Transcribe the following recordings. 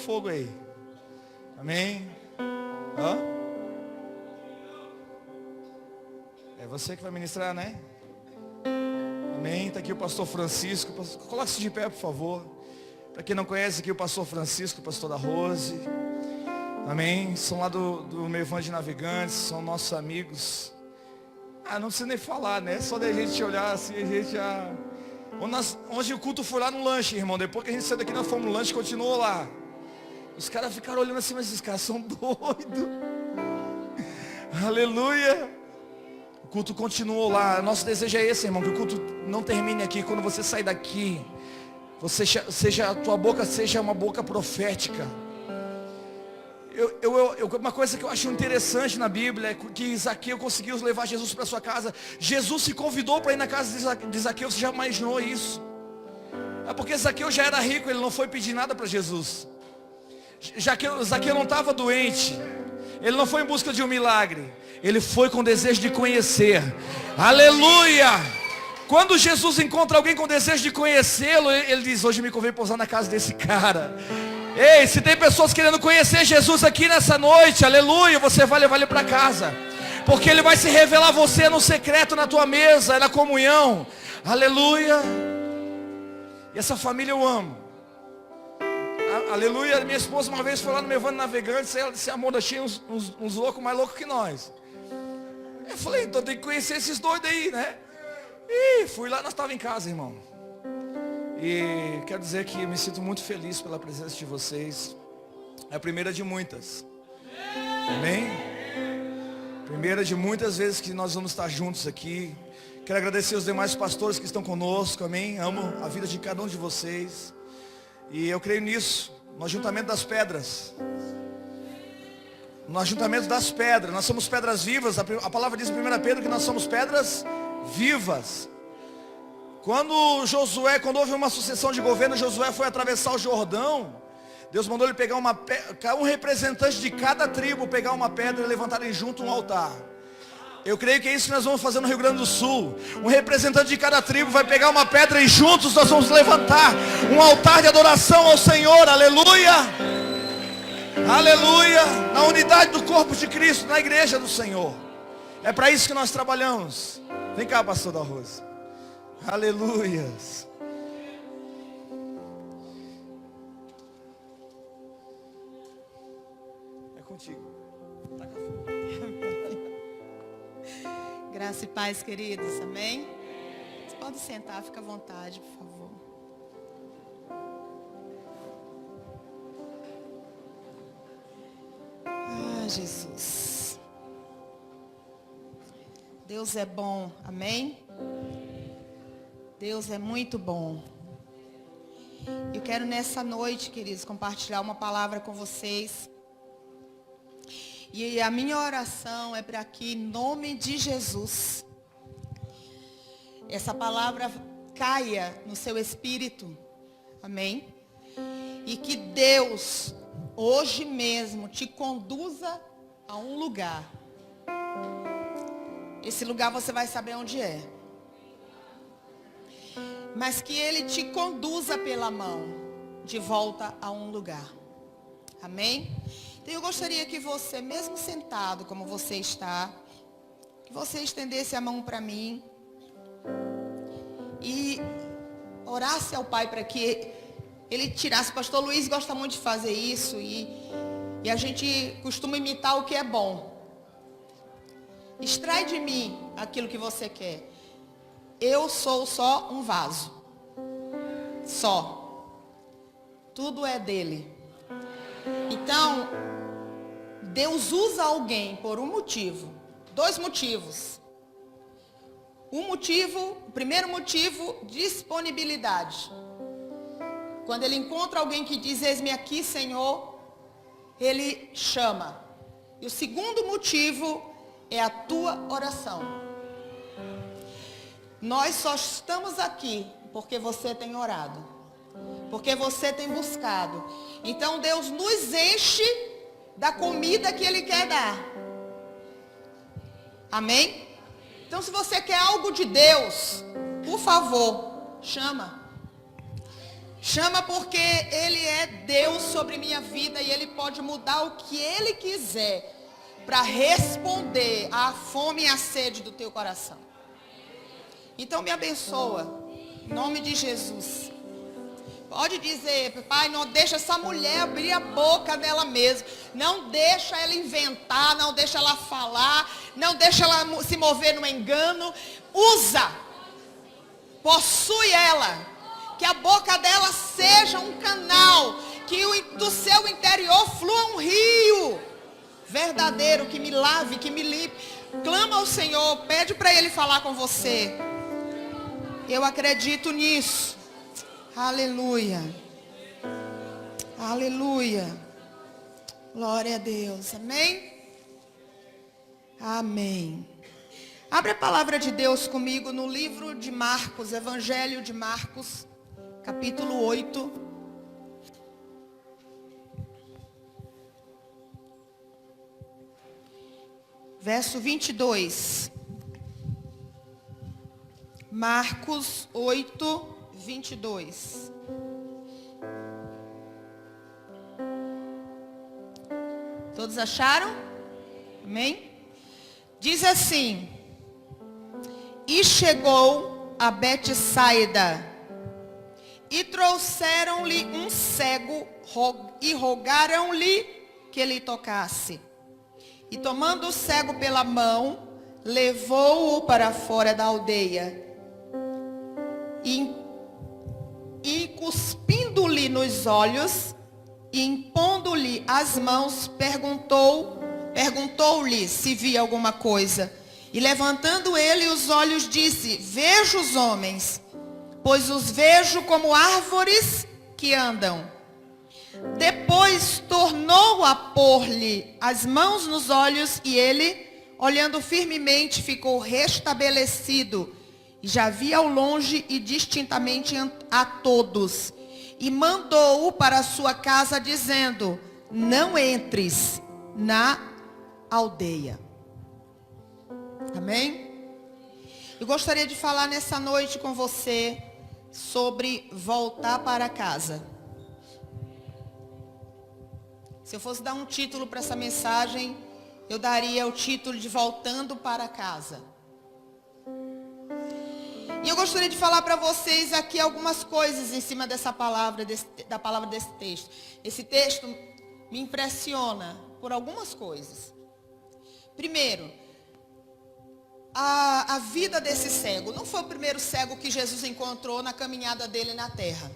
fogo aí. Amém? Hã? É você que vai ministrar, né? Amém? Está aqui o pastor Francisco. Coloque-se de pé, por favor. Para quem não conhece aqui, o pastor Francisco, o pastor da Rose. Amém? São lá do meu Van de Navegantes, são nossos amigos. Não precisa nem falar, né? Só da gente olhar assim, a gente já... Onde o culto foi lá no lanche, irmão. Depois que a gente saiu daqui, nós fomos no lanche, continuou lá. Os caras ficaram olhando assim, mas esses caras são doidos. Aleluia. O culto continuou lá. Nosso desejo é esse, irmão, que o culto não termine aqui. Quando você sair daqui, a tua boca seja uma boca profética. Uma coisa que eu acho interessante na Bíblia é que Zaqueu conseguiu levar Jesus para sua casa. Jesus se convidou para ir na casa de Zaqueu. Você já imaginou isso? É porque Zaqueu já era rico, ele não foi pedir nada para Jesus. Zaqueu não estava doente. Ele não foi em busca de um milagre. Ele foi com desejo de conhecer. Aleluia! Quando Jesus encontra alguém com desejo de conhecê-lo, ele diz: hoje me convém pousar na casa desse cara. Ei, se tem pessoas querendo conhecer Jesus aqui nessa noite, aleluia, você vai levar ele para casa. Porque ele vai se revelar a você no secreto, na tua mesa, na comunhão. Aleluia. E essa família eu amo. Aleluia. Minha esposa uma vez foi lá no meu Van de Navegantes. Ela disse: amor, achei uns loucos mais loucos que nós. Eu falei: então tem que conhecer esses doidos aí, né? E fui lá, nós estávamos em casa, irmão. E quero dizer que eu me sinto muito feliz pela presença de vocês. É a primeira de muitas. Amém? Primeira de muitas vezes que nós vamos estar juntos aqui. Quero agradecer os demais pastores que estão conosco. Amém? Amo a vida de cada um de vocês. E eu creio nisso, no ajuntamento das pedras. No ajuntamento das pedras. Nós somos pedras vivas. A palavra diz em 1 Pedro que nós somos pedras vivas. Quando houve uma sucessão de governo, Josué foi atravessar o Jordão. Deus mandou ele pegar um representante de cada tribo, pegar uma pedra e levantarem junto um altar. Eu creio que é isso que nós vamos fazer no Rio Grande do Sul. Um representante de cada tribo vai pegar uma pedra e juntos nós vamos levantar um altar de adoração ao Senhor. Aleluia! Aleluia! Na unidade do corpo de Cristo, na igreja do Senhor. É para isso que nós trabalhamos. Vem cá, pastor da Rosa. Aleluias. É contigo. Taca fogo. Graça e paz, queridos. Amém? Você pode sentar, fica à vontade, por favor. Jesus. Deus é bom. Amém? Deus é muito bom. Eu quero nessa noite, queridos, compartilhar uma palavra com vocês. E a minha oração é para que, em nome de Jesus, essa palavra caia no seu espírito. Amém? E que Deus, hoje mesmo, te conduza a um lugar. Esse lugar você vai saber onde é. Mas que Ele te conduza pela mão de volta a um lugar. Amém? Então eu gostaria que você, mesmo sentado como você está, que você estendesse a mão para mim e orasse ao Pai para que Ele tirasse. Pastor Luiz gosta muito de fazer isso e a gente costuma imitar o que é bom. Extrai de mim aquilo que você quer. Eu sou só um vaso. Só. Tudo é dele. Então, Deus usa alguém por um motivo. 2 motivos. O primeiro motivo, disponibilidade. Quando ele encontra alguém que diz: eis-me aqui, Senhor, ele chama. E o segundo motivo é a tua oração. Nós só estamos aqui porque você tem orado, porque você tem buscado. Então Deus nos enche da comida que Ele quer dar. Amém? Então se você quer algo de Deus, por favor, chama. Chama porque Ele é Deus sobre minha vida e Ele pode mudar o que Ele quiser para responder à fome e à sede do teu coração. Então me abençoa, em nome de Jesus. Pode dizer, Pai, não deixa essa mulher abrir a boca dela mesma. Não deixa ela inventar, não deixa ela falar, não deixa ela se mover no engano. Usa, possui ela. Que a boca dela seja um canal, que do seu interior flua um rio verdadeiro, que me lave, que me limpe. Clama ao Senhor, pede para Ele falar com você. Eu acredito nisso. Aleluia. Aleluia. Glória a Deus. Amém? Amém. Abre a palavra de Deus comigo no livro de Marcos, Evangelho de Marcos, capítulo 8. Verso 22. Marcos 8, 22. Todos acharam? Amém? Diz assim: e chegou a Betsaida, e trouxeram-lhe um cego, e rogaram-lhe que lhe tocasse. E tomando o cego pela mão, levou-o para fora da aldeia. E cuspindo-lhe nos olhos, e impondo-lhe as mãos, perguntou-lhe se via alguma coisa. E levantando ele os olhos, disse: vejo os homens, pois os vejo como árvores que andam. Depois tornou a pôr-lhe as mãos nos olhos, e ele, olhando firmemente, ficou restabelecido. E já via ao longe e distintamente a todos. E mandou-o para a sua casa, dizendo: não entres na aldeia. Amém? Eu gostaria de falar nessa noite com você sobre voltar para casa. Se eu fosse dar um título para essa mensagem, eu daria o título de Voltando para Casa. E eu gostaria de falar para vocês aqui algumas coisas em cima dessa palavra, da palavra desse texto. Esse texto me impressiona por algumas coisas. Primeiro, a vida desse cego. Não foi o primeiro cego que Jesus encontrou na caminhada dele na terra.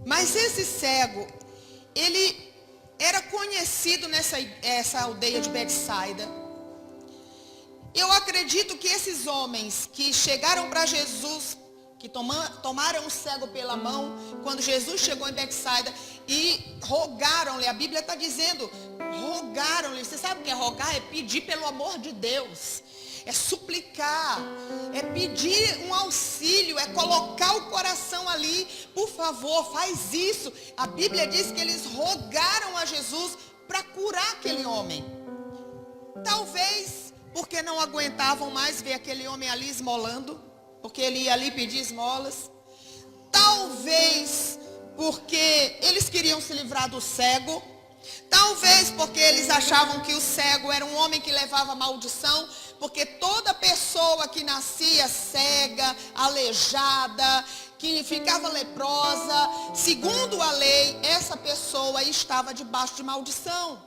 Mas esse cego, ele era conhecido nessa aldeia de Betsaida. Eu acredito que esses homens que chegaram para Jesus, que tomaram o cego pela mão, quando Jesus chegou em Betsaida, e rogaram-lhe, a Bíblia está dizendo, rogaram-lhe. Você sabe o que é rogar? É pedir pelo amor de Deus. É suplicar, é pedir um auxílio, é colocar o coração ali. Por favor, faz isso. A Bíblia diz que eles rogaram a Jesus para curar aquele homem. Talvez porque não aguentavam mais ver aquele homem ali esmolando, porque ele ia ali pedir esmolas. Talvez porque eles queriam se livrar do cego. Talvez porque eles achavam que o cego era um homem que levava maldição, porque toda pessoa que nascia cega, aleijada, que ficava leprosa, segundo a lei, essa pessoa estava debaixo de maldição.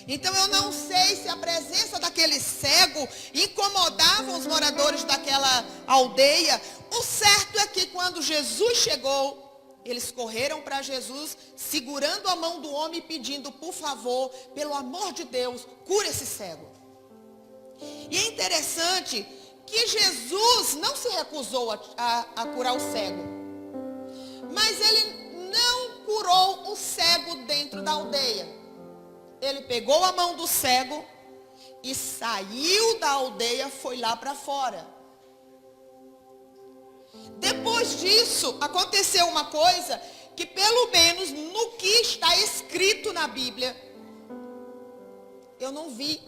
Então eu não sei se a presença daquele cego incomodava os moradores daquela aldeia. O certo é que quando Jesus chegou, eles correram para Jesus, segurando a mão do homem e pedindo: por favor, pelo amor de Deus, cura esse cego. E é interessante que Jesus não se recusou a curar o cego. Mas ele não curou o cego dentro da aldeia. Ele pegou a mão do cego e saiu da aldeia, foi lá para fora. Depois disso, aconteceu uma coisa que, pelo menos no que está escrito na Bíblia, eu não vi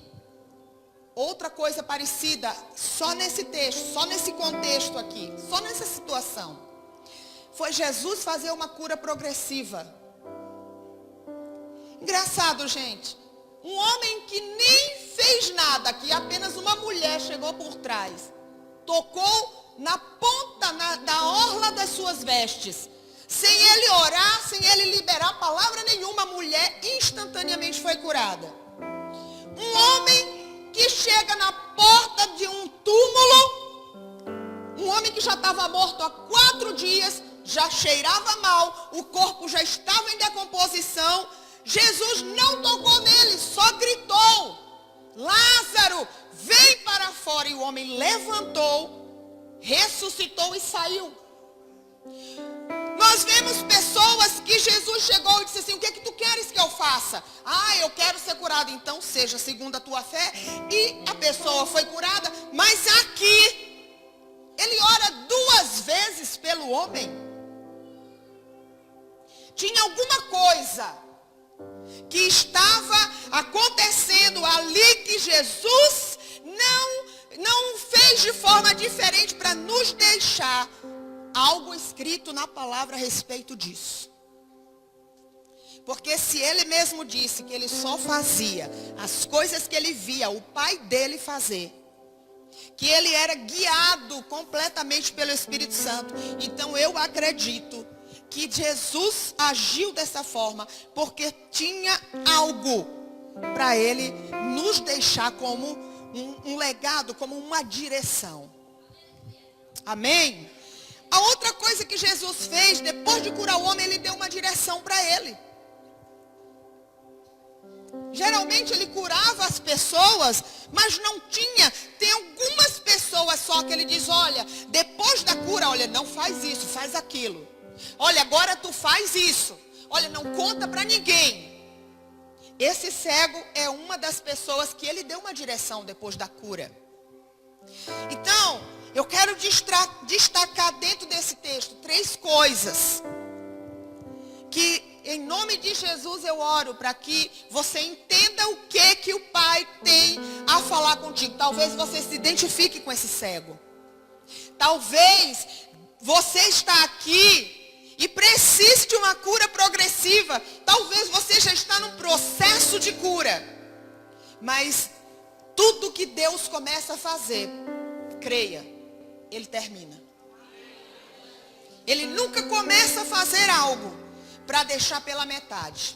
outra coisa parecida, só nesse texto, só nesse contexto aqui, só nessa situação. foi Jesus fazer uma cura progressiva. Engraçado, gente. Um homem que nem fez nada, que apenas uma mulher chegou por trás, tocou na ponta da orla das suas vestes. Sem ele orar, sem ele liberar palavra nenhuma, a mulher instantaneamente foi curada. Um homem que chega na porta de um túmulo, um homem que já estava morto há 4 dias, já cheirava mal, o corpo já estava em decomposição. Jesus não tocou nele, só gritou: Lázaro, vem para fora. E o homem levantou, ressuscitou e saiu. Nós vemos pessoas que Jesus chegou e disse assim: o que é que tu queres que eu faça? Ah, eu quero ser curado. Então seja segundo a tua fé. E a pessoa foi curada. Mas aqui, ele ora 2 vezes pelo homem. Tinha alguma coisa que estava acontecendo ali que Jesus não fez de forma diferente para nos deixar algo escrito na palavra a respeito disso. Porque se ele mesmo disse que ele só fazia as coisas que ele via o pai dele fazer, que ele era guiado completamente pelo Espírito Santo, então eu acredito que Jesus agiu dessa forma porque tinha algo para ele nos deixar como um legado, como uma direção. Amém? A outra coisa que Jesus fez, depois de curar o homem, ele deu uma direção para ele. Geralmente ele curava as pessoas, mas não tinha. Tem algumas pessoas só que ele diz: olha, depois da cura, olha, não faz isso, faz aquilo. Olha, agora tu faz isso. Olha, não conta para ninguém. Esse cego é uma das pessoas que ele deu uma direção depois da cura. Então, eu quero destacar dentro desse texto 3 coisas que, em nome de Jesus, eu oro para que você entenda o que o Pai tem a falar contigo. Talvez você se identifique com esse cego. Talvez você está aqui e precise de uma cura progressiva. Talvez você já está num processo de cura. Mas tudo que Deus começa a fazer, creia, Ele termina. Ele nunca começa a fazer algo para deixar pela metade.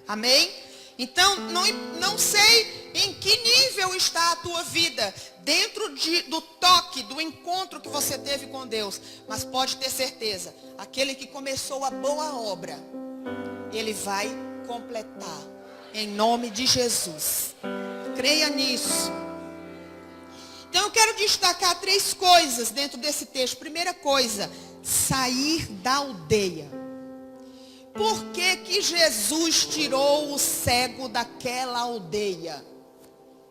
Amém? Então, não sei em que nível está a tua vida dentro do toque, do encontro que você teve com Deus. Mas pode ter certeza, aquele que começou a boa obra, ele vai completar. Em nome de Jesus. Creia nisso. Então eu quero destacar 3 coisas dentro desse texto. Primeira coisa, sair da aldeia. Por que Jesus tirou o cego daquela aldeia?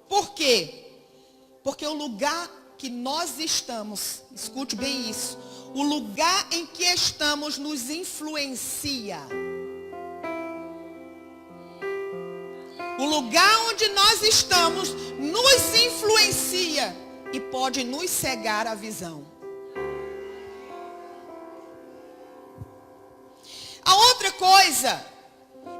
Por quê? Porque o lugar que nós estamos, escute bem isso, o lugar em que estamos nos influencia. O lugar onde nós estamos nos influencia e pode nos cegar a visão. A outra coisa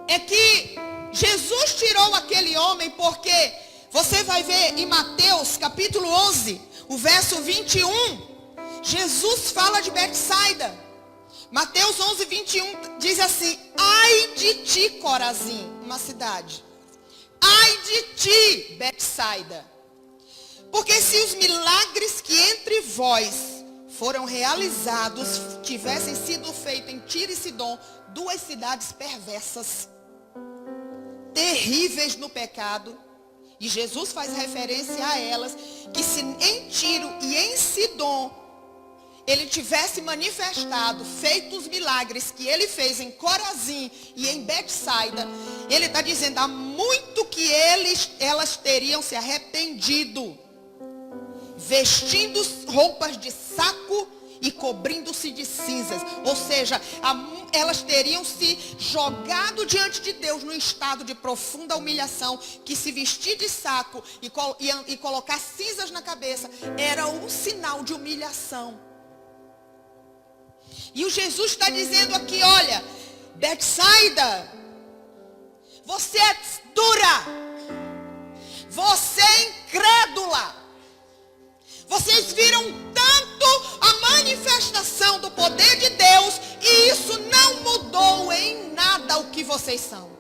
é que Jesus tirou aquele homem porque você vai ver em Mateus capítulo 11, o verso 21, Jesus fala de Betsaida. Mateus 11, 21 diz assim: ai de ti, Corazim, uma cidade. Ai de ti, Betsaida. Porque se os milagres que entre vós foram realizados, tivessem sido feitos em Tiro e Sidom, 2 cidades perversas, terríveis no pecado, e Jesus faz referência a elas, que se em Tiro e em Sidom ele tivesse manifestado, feito os milagres que ele fez em Corazim e em Betsaida, ele está dizendo, há muito que elas teriam se arrependido, vestindo roupas de saco e cobrindo-se de cinzas. Ou seja, elas teriam se jogado diante de Deus no estado de profunda humilhação, que se vestir de saco e colocar cinzas na cabeça era um sinal de humilhação. E o Jesus está dizendo aqui, olha, Betsaida, você é dura, você é incrédula. Vocês viram tanto a manifestação do poder de Deus e isso não mudou em nada o que vocês são.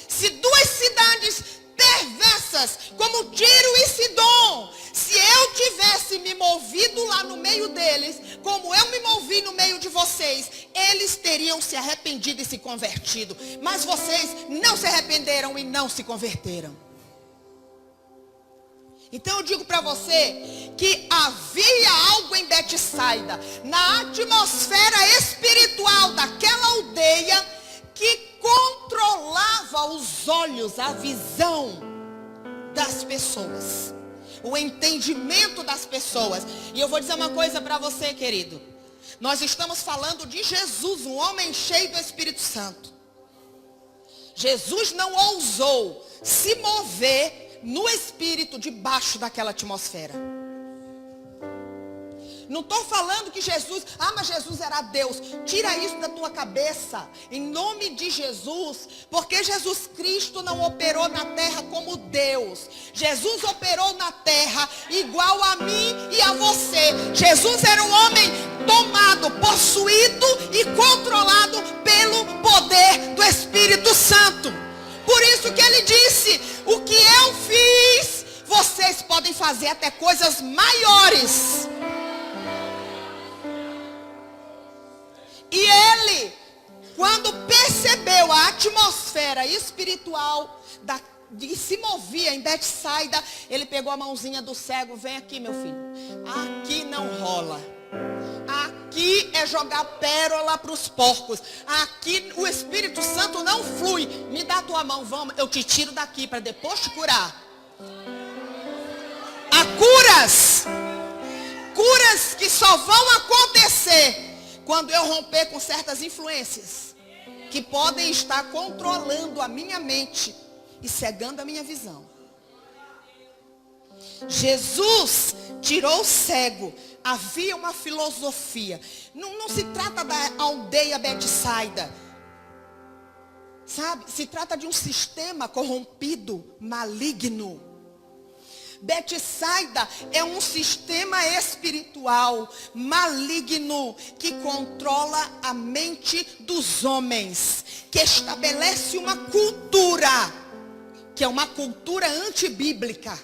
Se duas cidades perversas como Tiro e Sidom, se eu tivesse me movido lá no meio deles, como eu me movi no meio de vocês, eles teriam se arrependido e se convertido. Mas vocês não se arrependeram e não se converteram. Então eu digo para você que havia algo em Betsaida, na atmosfera espiritual daquela aldeia, que controlava os olhos, a visão das pessoas, o entendimento das pessoas. E eu vou dizer uma coisa para você, querido. Nós estamos falando de Jesus, um homem cheio do Espírito Santo. Jesus não ousou se mover no Espírito debaixo daquela atmosfera. Não estou falando que Jesus, mas Jesus era Deus. Tira isso da tua cabeça, em nome de Jesus, porque Jesus Cristo não operou na terra como Deus. Jesus operou na terra igual a mim e a você. Jesus era um homem tomado, possuído e controlado pelo poder do Espírito Santo. Por isso que ele disse, o que eu fiz, vocês podem fazer até coisas maiores. E ele, quando percebeu a atmosfera espiritual que se movia em Betsaida, ele pegou a mãozinha do cego, vem aqui meu filho, aqui não rola. Aqui é jogar pérola para os porcos. Aqui o Espírito Santo não flui. Me dá a tua mão, vamos, eu te tiro daqui para depois te curar. Há curas que só vão acontecer quando eu romper com certas influências que podem estar controlando a minha mente e cegando a minha visão. Jesus tirou o cego. Havia uma filosofia. Não se trata da aldeia Betsaida. Sabe? Se trata de um sistema corrompido, maligno. Betsaida é um sistema espiritual maligno que controla a mente dos homens, que estabelece uma cultura, que é uma cultura antibíblica.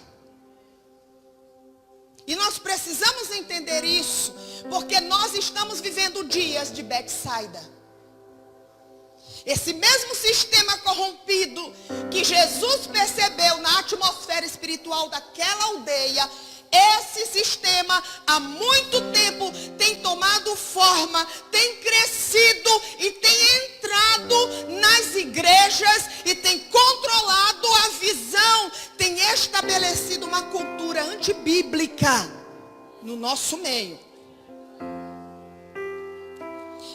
E nós precisamos entender isso, porque nós estamos vivendo dias de Betsaida. Esse mesmo sistema corrompido que Jesus percebeu na atmosfera espiritual daquela aldeia, esse sistema há muito tempo tem tomado forma, tem crescido e tem entrado nas igrejas e tem controlado a visão, tem estabelecido uma cultura antibíblica no nosso meio.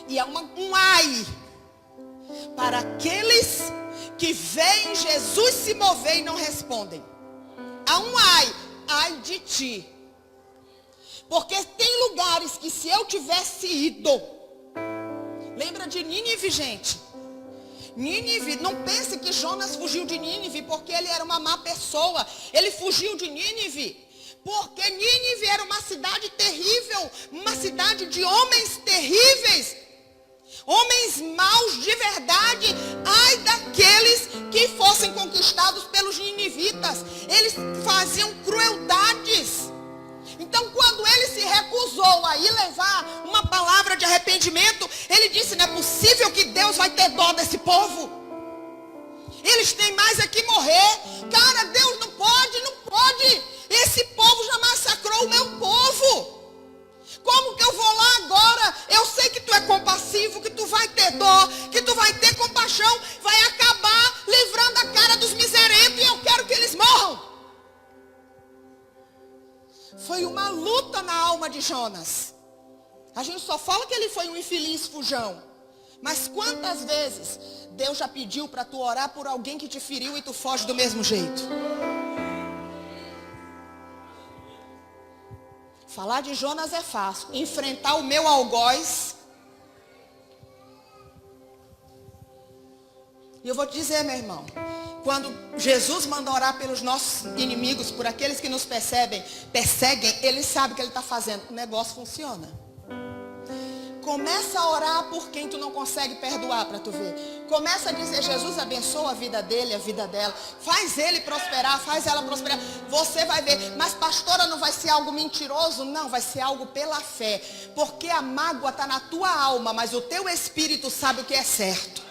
E há um ai para aqueles que veem Jesus se mover e não respondem. Há um ai de ti. Porque tem lugares que se eu tivesse ido, lembra de Nínive, gente? Nínive, não pense que Jonas fugiu de Nínive porque ele era uma má pessoa. Ele fugiu de Nínive porque Nínive era uma cidade terrível, uma cidade de homens terríveis. Homens maus de verdade. Ai daqueles que fossem conquistados pelos ninivitas. Eles faziam crueldades. Então quando ele se recusou a ir levar uma palavra de arrependimento, ele disse, não é possível que Deus vai ter dó desse povo. Eles têm mais é que morrer. Cara, Deus não pode. Esse povo já massacrou o meu povo. Como que eu vou lá agora? Eu sei que tu é compassivo, que tu vai ter dó, que tu vai ter compaixão, vai acabar livrando a cara dos miserentos e eu quero que eles morram. Foi uma luta na alma de Jonas. A gente só fala que ele foi um infeliz fujão. Mas quantas vezes Deus já pediu para tu orar por alguém que te feriu e tu foge do mesmo jeito? Falar de Jonas é fácil. Enfrentar o meu algoz E eu vou te dizer, meu irmão, quando Jesus manda orar pelos nossos inimigos, por aqueles que nos perseguem, Ele sabe o que Ele está fazendo. O negócio funciona. Começa a orar por quem tu não consegue perdoar, para tu ver. Começa a dizer, Jesus abençoa a vida dele, a vida dela. Faz ele prosperar, faz ela prosperar. Você vai ver. Mas pastora, não vai ser algo mentiroso? Não, vai ser algo pela fé. Porque a mágoa está na tua alma, mas o teu espírito sabe o que é certo.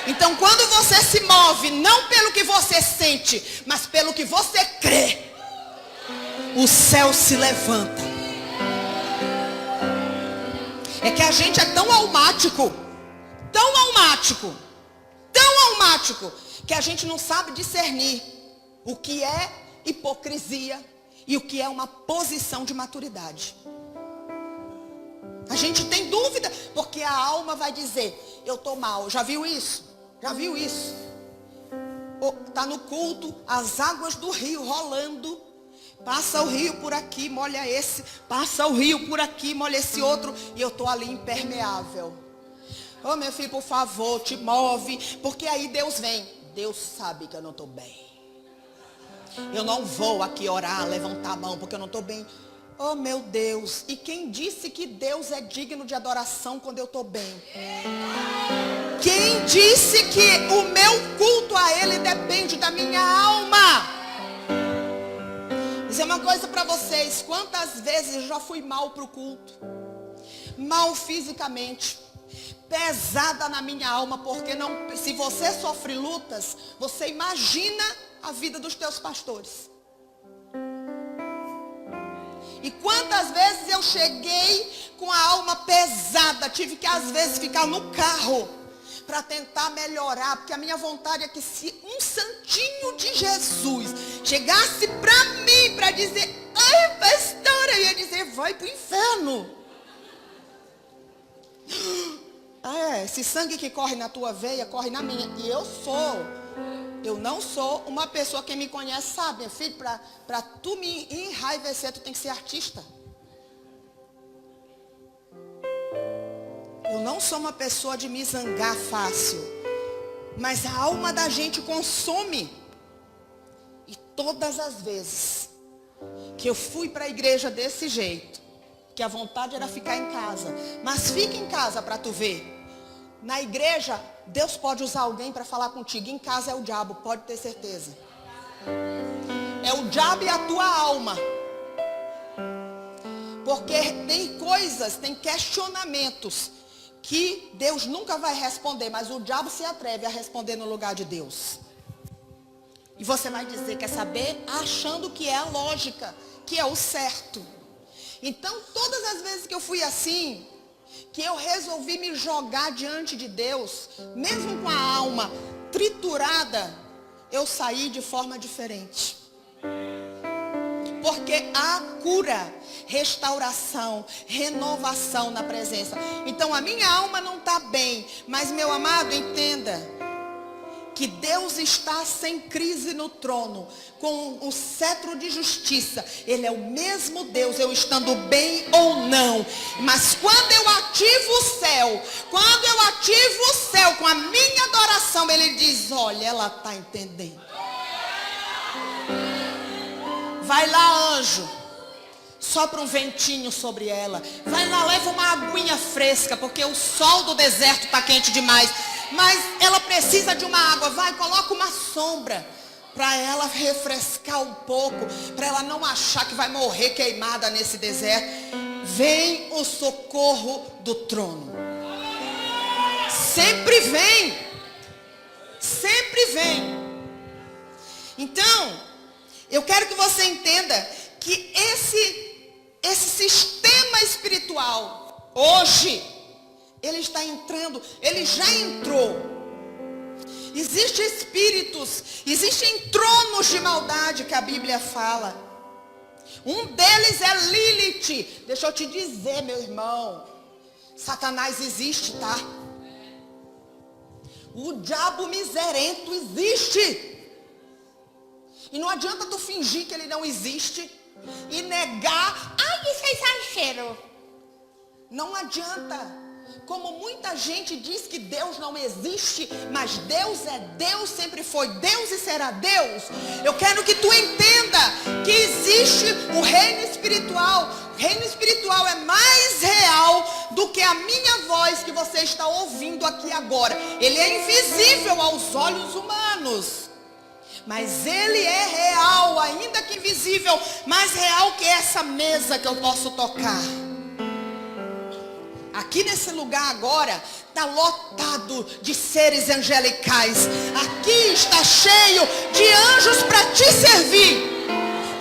Então quando você se move, não pelo que você sente, mas pelo que você crê, o céu se levanta. É que a gente é tão almático, que a gente não sabe discernir o que é hipocrisia e o que é uma posição de maturidade. A gente tem dúvida, porque a alma vai dizer, eu estou mal. Já viu isso? Está no culto, as águas do rio rolando. Passa o rio por aqui, molha esse. Passa o rio por aqui, molha esse outro. E eu estou ali impermeável. Oh, meu filho, por favor, te move. Porque aí Deus vem. Deus sabe que eu não estou bem. Eu não vou aqui orar, levantar a mão, porque eu não estou bem. Oh, meu Deus. E quem disse que Deus é digno de adoração quando eu estou bem? Quem disse que o meu culto a Ele depende da minha alma? Vou dizer uma coisa para vocês. Quantas vezes eu já fui mal para o culto? Mal fisicamente. Pesada na minha alma. Porque não, se você sofre lutas, você imagina a vida dos teus pastores. E quantas vezes eu cheguei com a alma pesada. Tive que às vezes ficar no carro para tentar melhorar, porque a minha vontade é que se um santinho de Jesus chegasse para mim para dizer, ai pastora, eu ia dizer, vai pro inferno. Esse sangue que corre na tua veia, corre na minha. E eu não sou uma pessoa, quem me conhece sabe, meu filho, para tu me enraivecer, tu tem que ser artista. Eu não sou uma pessoa de me zangar fácil. Mas a alma da gente consome. E todas as vezes que eu fui para a igreja desse jeito, que a vontade era ficar em casa. Mas fica em casa para tu ver. Na igreja, Deus pode usar alguém para falar contigo. Em casa é o diabo, pode ter certeza. É o diabo e a tua alma. Porque tem coisas, tem questionamentos que Deus nunca vai responder, mas o diabo se atreve a responder no lugar de Deus. E você vai dizer, quer saber? Achando que é a lógica, que é o certo. Então, todas as vezes que eu fui assim, que eu resolvi me jogar diante de Deus, mesmo com a alma triturada, eu saí de forma diferente. Porque há cura, restauração, renovação na presença. Então a minha alma não está bem. Mas meu amado, entenda que Deus está sem crise no trono, com o cetro de justiça. Ele é o mesmo Deus, eu estando bem ou não. Mas quando eu ativo o céu com a minha adoração, Ele diz, olha, ela está entendendo. Vai lá, anjo, sopra um ventinho sobre ela. Vai lá, leva uma aguinha fresca, porque o sol do deserto está quente demais. Mas ela precisa de uma água. Vai, coloca uma sombra para ela refrescar um pouco, para ela não achar que vai morrer queimada nesse deserto. Vem o socorro do trono. Sempre vem. Sempre vem. Então, eu quero que você entenda que esse sistema espiritual, hoje, ele está entrando, ele já entrou. Existem espíritos, existem tronos de maldade que a Bíblia fala. Um deles é Lilith. Deixa eu te dizer, meu irmão, Satanás existe, tá? O diabo miserento existe. E não adianta tu fingir que ele não existe e negar. Ai, isso é exagero. Não adianta. Como muita gente diz que Deus não existe, mas Deus é Deus, sempre foi Deus e será Deus. Eu quero que tu entenda que existe o reino espiritual. O reino espiritual é mais real do que a minha voz que você está ouvindo aqui agora. Ele é invisível aos olhos humanos, mas ele é real, ainda que invisível, mais real que essa mesa que eu posso tocar. Aqui nesse lugar agora está lotado de seres angelicais. Aqui está cheio de anjos para te servir.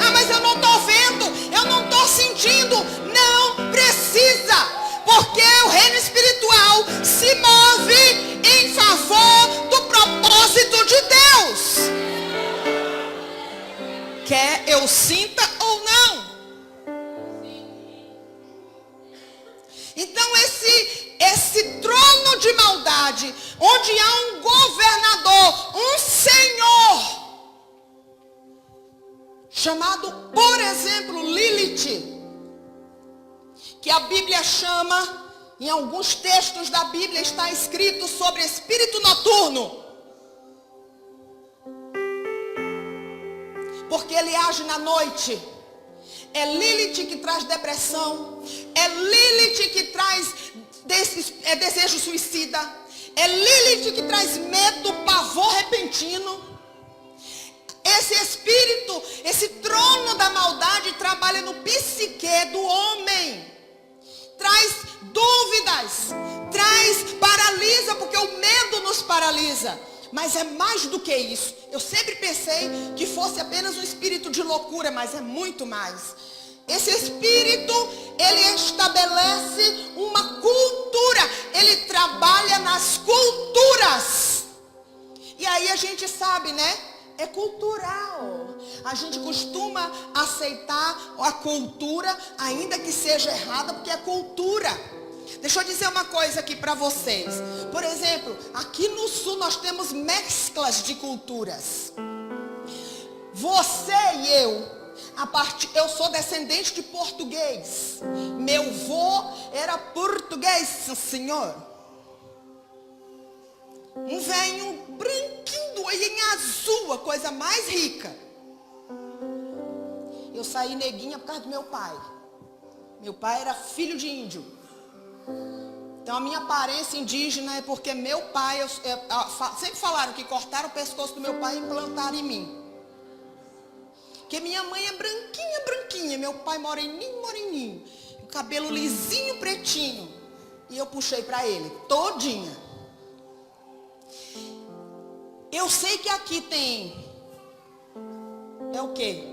Ah, mas eu não estou vendo, eu não estou sentindo. Não precisa, porque o reino espiritual se move em favor do propósito de Deus. Quer eu sinta ou não? Então esse trono de maldade, onde há um governador, um senhor, chamado, por exemplo, Lilith, que a Bíblia chama, em alguns textos da Bíblia está escrito sobre espírito noturno, porque ele age na noite. É Lilith que traz depressão. É Lilith que traz desejo suicida. É Lilith que traz medo, pavor repentino. Esse espírito, esse trono da maldade trabalha no psique do homem. Traz dúvidas, paralisa, porque o medo nos paralisa. Mas é mais do que isso. Eu sempre pensei que fosse apenas um espírito de loucura, mas é muito mais. Esse espírito, ele estabelece uma cultura. Ele trabalha nas culturas. E aí a gente sabe, né? É cultural. A gente costuma aceitar a cultura, ainda que seja errada, porque é cultura. Deixa eu dizer uma coisa aqui para vocês. Por exemplo, aqui no sul nós temos mesclas de culturas. Você e eu sou descendente de português. Meu avô era português, senhor. Um velho branquinho, olho em azul, a coisa mais rica. Eu saí neguinha por causa do meu pai. Meu pai era filho de índio. Então a minha aparência indígena é porque meu pai, sempre falaram que cortaram o pescoço do meu pai e implantaram em mim. Porque minha mãe é branquinha, meu pai moreninho, o cabelo lisinho, pretinho. E eu puxei para ele, todinha. Eu sei que aqui tem, é o quê?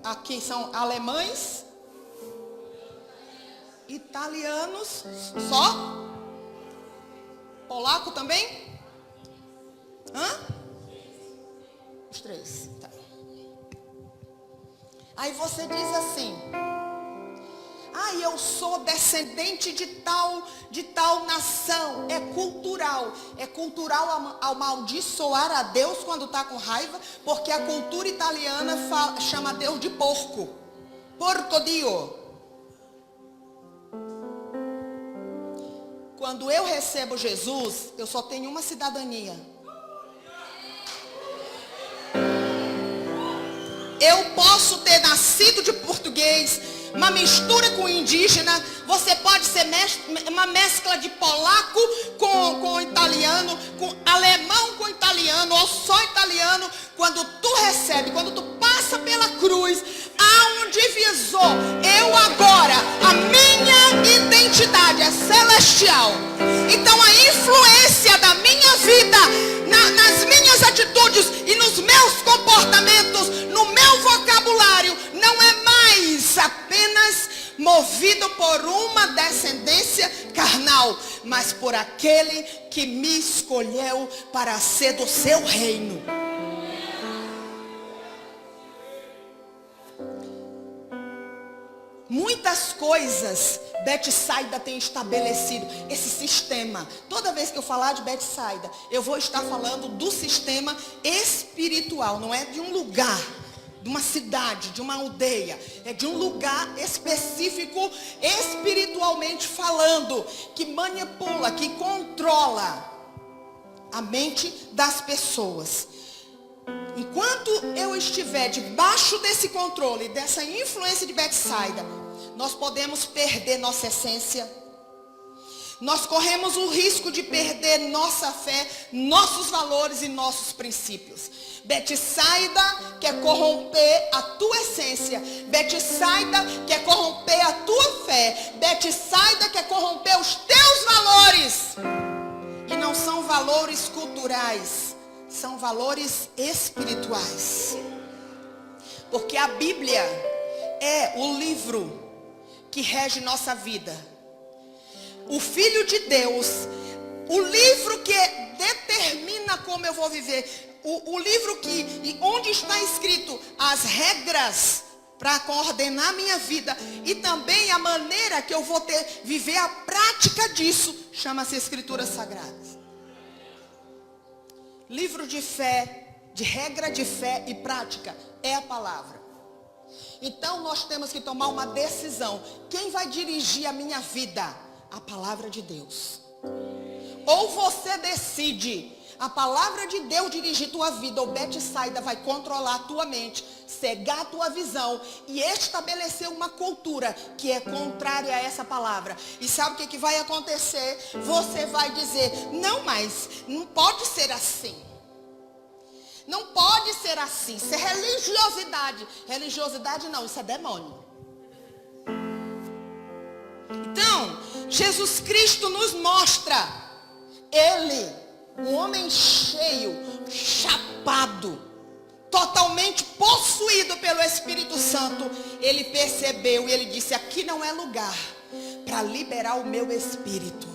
Aqui são alemães, italianos, só? Polaco também? Hã? Os três. Tá. Aí você diz assim: ah, eu sou descendente de tal nação. É cultural. É cultural amaldiçoar a Deus quando está com raiva, porque a cultura italiana chama Deus de porco. Porco Dio. Quando eu recebo Jesus, eu só tenho uma cidadania. Eu posso ter nascido de português, uma mistura com indígena. Você pode ser uma mescla de polaco com italiano, com alemão com italiano, ou só italiano. Quando tu recebe, quando tu passa pela cruz, há um divisor. Eu agora, a minha identidade é celestial. Então a influência da minha vida, nas minhas atitudes e nos meus comportamentos, no meu vocabulário, não é mais apenas movido por uma descendência carnal, mas por aquele que me escolheu para ser do seu reino. Muitas coisas Betsaida tem estabelecido, esse sistema. Toda vez que eu falar de Betsaida, eu vou estar falando do sistema espiritual, não é de um lugar. de uma cidade, de uma aldeia, é de um lugar específico, espiritualmente falando, que manipula, que controla a mente das pessoas. Enquanto eu estiver debaixo desse controle, dessa influência de Betsaida, nós podemos perder nossa essência. Nós corremos o risco de perder nossa fé, nossos valores e nossos princípios. Betsaida quer corromper a tua essência. Betsaida quer corromper a tua fé. Betsaida quer corromper os teus valores. E não são valores culturais, são valores espirituais. Porque a Bíblia é o livro que rege nossa vida. O Filho de Deus, o livro que determina como eu vou viver, o livro onde está escrito as regras para coordenar minha vida e também a maneira que eu vou viver a prática disso, chama-se Escrituras Sagradas. Livro de fé, de regra de fé e prática, é a palavra. Então nós temos que tomar uma decisão. Quem vai dirigir a minha vida? A palavra de Deus. Ou você decide, a palavra de Deus dirigir tua vida, ou Betsaida vai controlar a tua mente, cegar a tua visão e estabelecer uma cultura que é contrária a essa palavra. E sabe o que vai acontecer? Você vai dizer, não, mas não pode ser assim. Não pode ser assim. Isso é religiosidade. Religiosidade não, isso é demônio. Então, Jesus Cristo nos mostra, Ele, um homem cheio, chapado, totalmente possuído pelo Espírito Santo, Ele percebeu e Ele disse, aqui não é lugar para liberar o meu Espírito.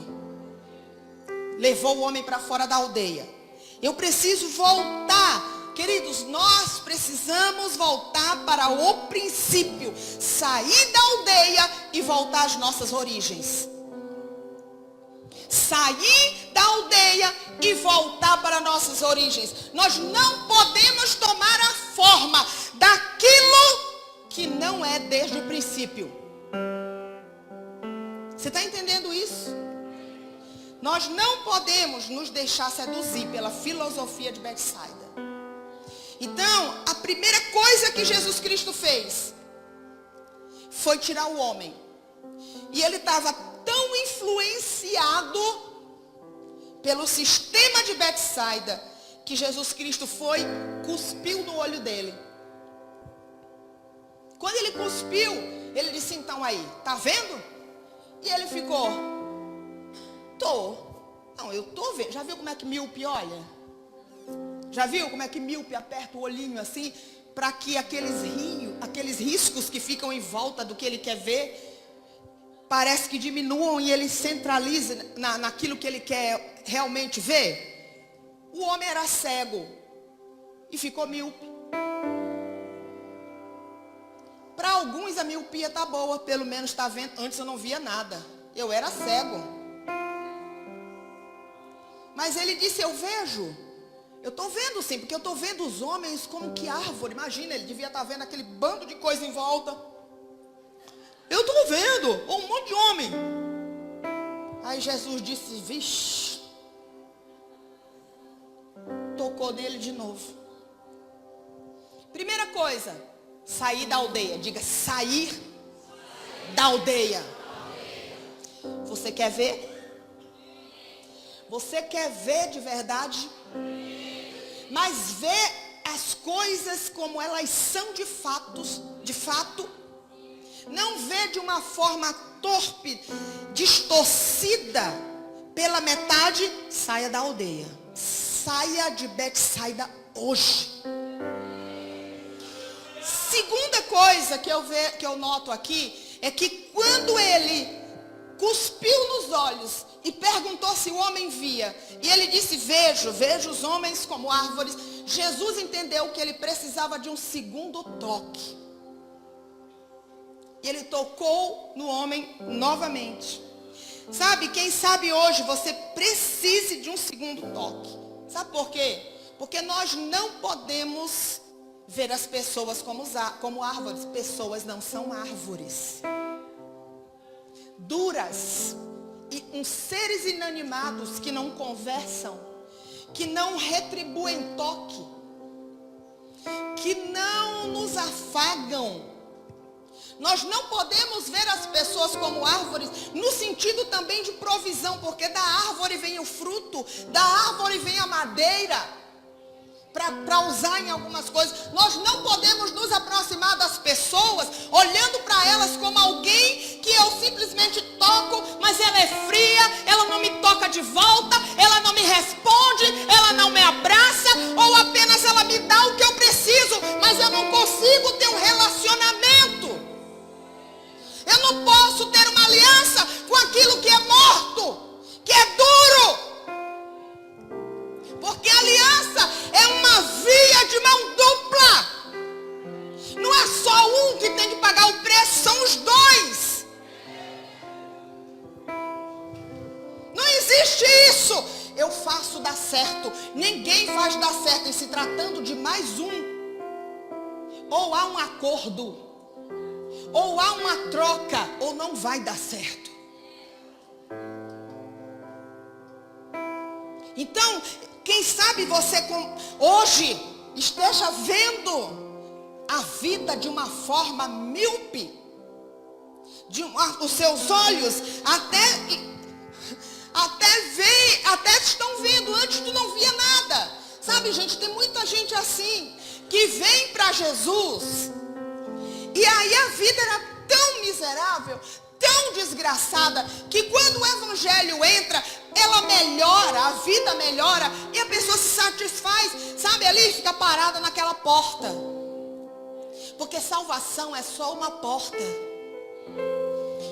Levou o homem para fora da aldeia. Eu preciso voltar. Queridos, nós precisamos voltar para o princípio, sair da aldeia e voltar às nossas origens. Sair da aldeia e voltar para nossas origens. Nós não podemos tomar a forma daquilo que não é desde o princípio. Você está entendendo isso? Nós não podemos nos deixar seduzir pela filosofia de Betsaida. Então, a primeira coisa que Jesus Cristo fez foi tirar o homem. E ele estava tão influenciado pelo sistema de Betsaida que Jesus Cristo cuspiu no olho dele. Quando ele cuspiu, ele disse, então aí, tá vendo? E ele ficou, eu tô vendo. Já viu como é que míope olha? Já viu como é que míope aperta o olhinho assim, para que aqueles riscos que ficam em volta do que ele quer ver, parece que diminuam e ele centraliza naquilo que ele quer realmente ver? O homem era cego e ficou míope. Para alguns a miopia está boa, pelo menos está vendo. Antes eu não via nada, eu era cego. Mas ele disse, eu vejo. Eu estou vendo sim, porque eu estou vendo os homens como que árvore. Imagina, ele devia estar vendo aquele bando de coisa em volta. Eu estou vendo, um monte de homem. Aí Jesus disse, vixe. Tocou nele de novo. Primeira coisa, sair da aldeia. Diga, sair da aldeia. Você quer ver? Você quer ver de verdade? Mas ver as coisas como elas são de fato, não ver de uma forma torpe, distorcida pela metade, saia da aldeia. Saia de Betsaida hoje. Segunda coisa que eu noto aqui, é que quando ele cuspiu nos olhos e perguntou se o homem via, e ele disse, vejo os homens como árvores. Jesus entendeu que ele precisava de um segundo toque. E ele tocou no homem novamente. Sabe, quem sabe hoje você precise de um segundo toque. Sabe por quê? Porque nós não podemos ver as pessoas como árvores. Pessoas não são árvores. Duras e uns seres inanimados que não conversam, que não retribuem toque, que não nos afagam. Nós não podemos ver as pessoas como árvores no sentido também de provisão, porque da árvore vem o fruto, da árvore vem a madeira para usar em algumas coisas. Nós não podemos nos aproximar das pessoas olhando para elas como alguém que eu simplesmente toco, mas ela é fria, ela não me toca de volta, ela não me responde, ela não me abraça, ou apenas ela me dá o que eu preciso, mas eu não consigo ter um relacionamento. Eu não posso ter uma aliança com aquilo que é morto, que é duro. Porque a aliança é uma via de mão dupla. Não é só um que tem que pagar o preço, são os dois. Não existe isso. Eu faço dar certo. Ninguém faz dar certo em se tratando de mais um. Ou há um acordo, ou há uma troca, ou não vai dar certo. Então, quem sabe você hoje esteja vendo a vida de uma forma míope. Os seus olhos até estão vendo, antes tu não via nada. Sabe, gente, tem muita gente assim, que vem para Jesus, e aí a vida era tão miserável, tão desgraçada, que quando o evangelho entra, ela melhora, a vida melhora, e a pessoa se satisfaz, sabe, ali fica parada naquela porta. Porque salvação é só uma porta.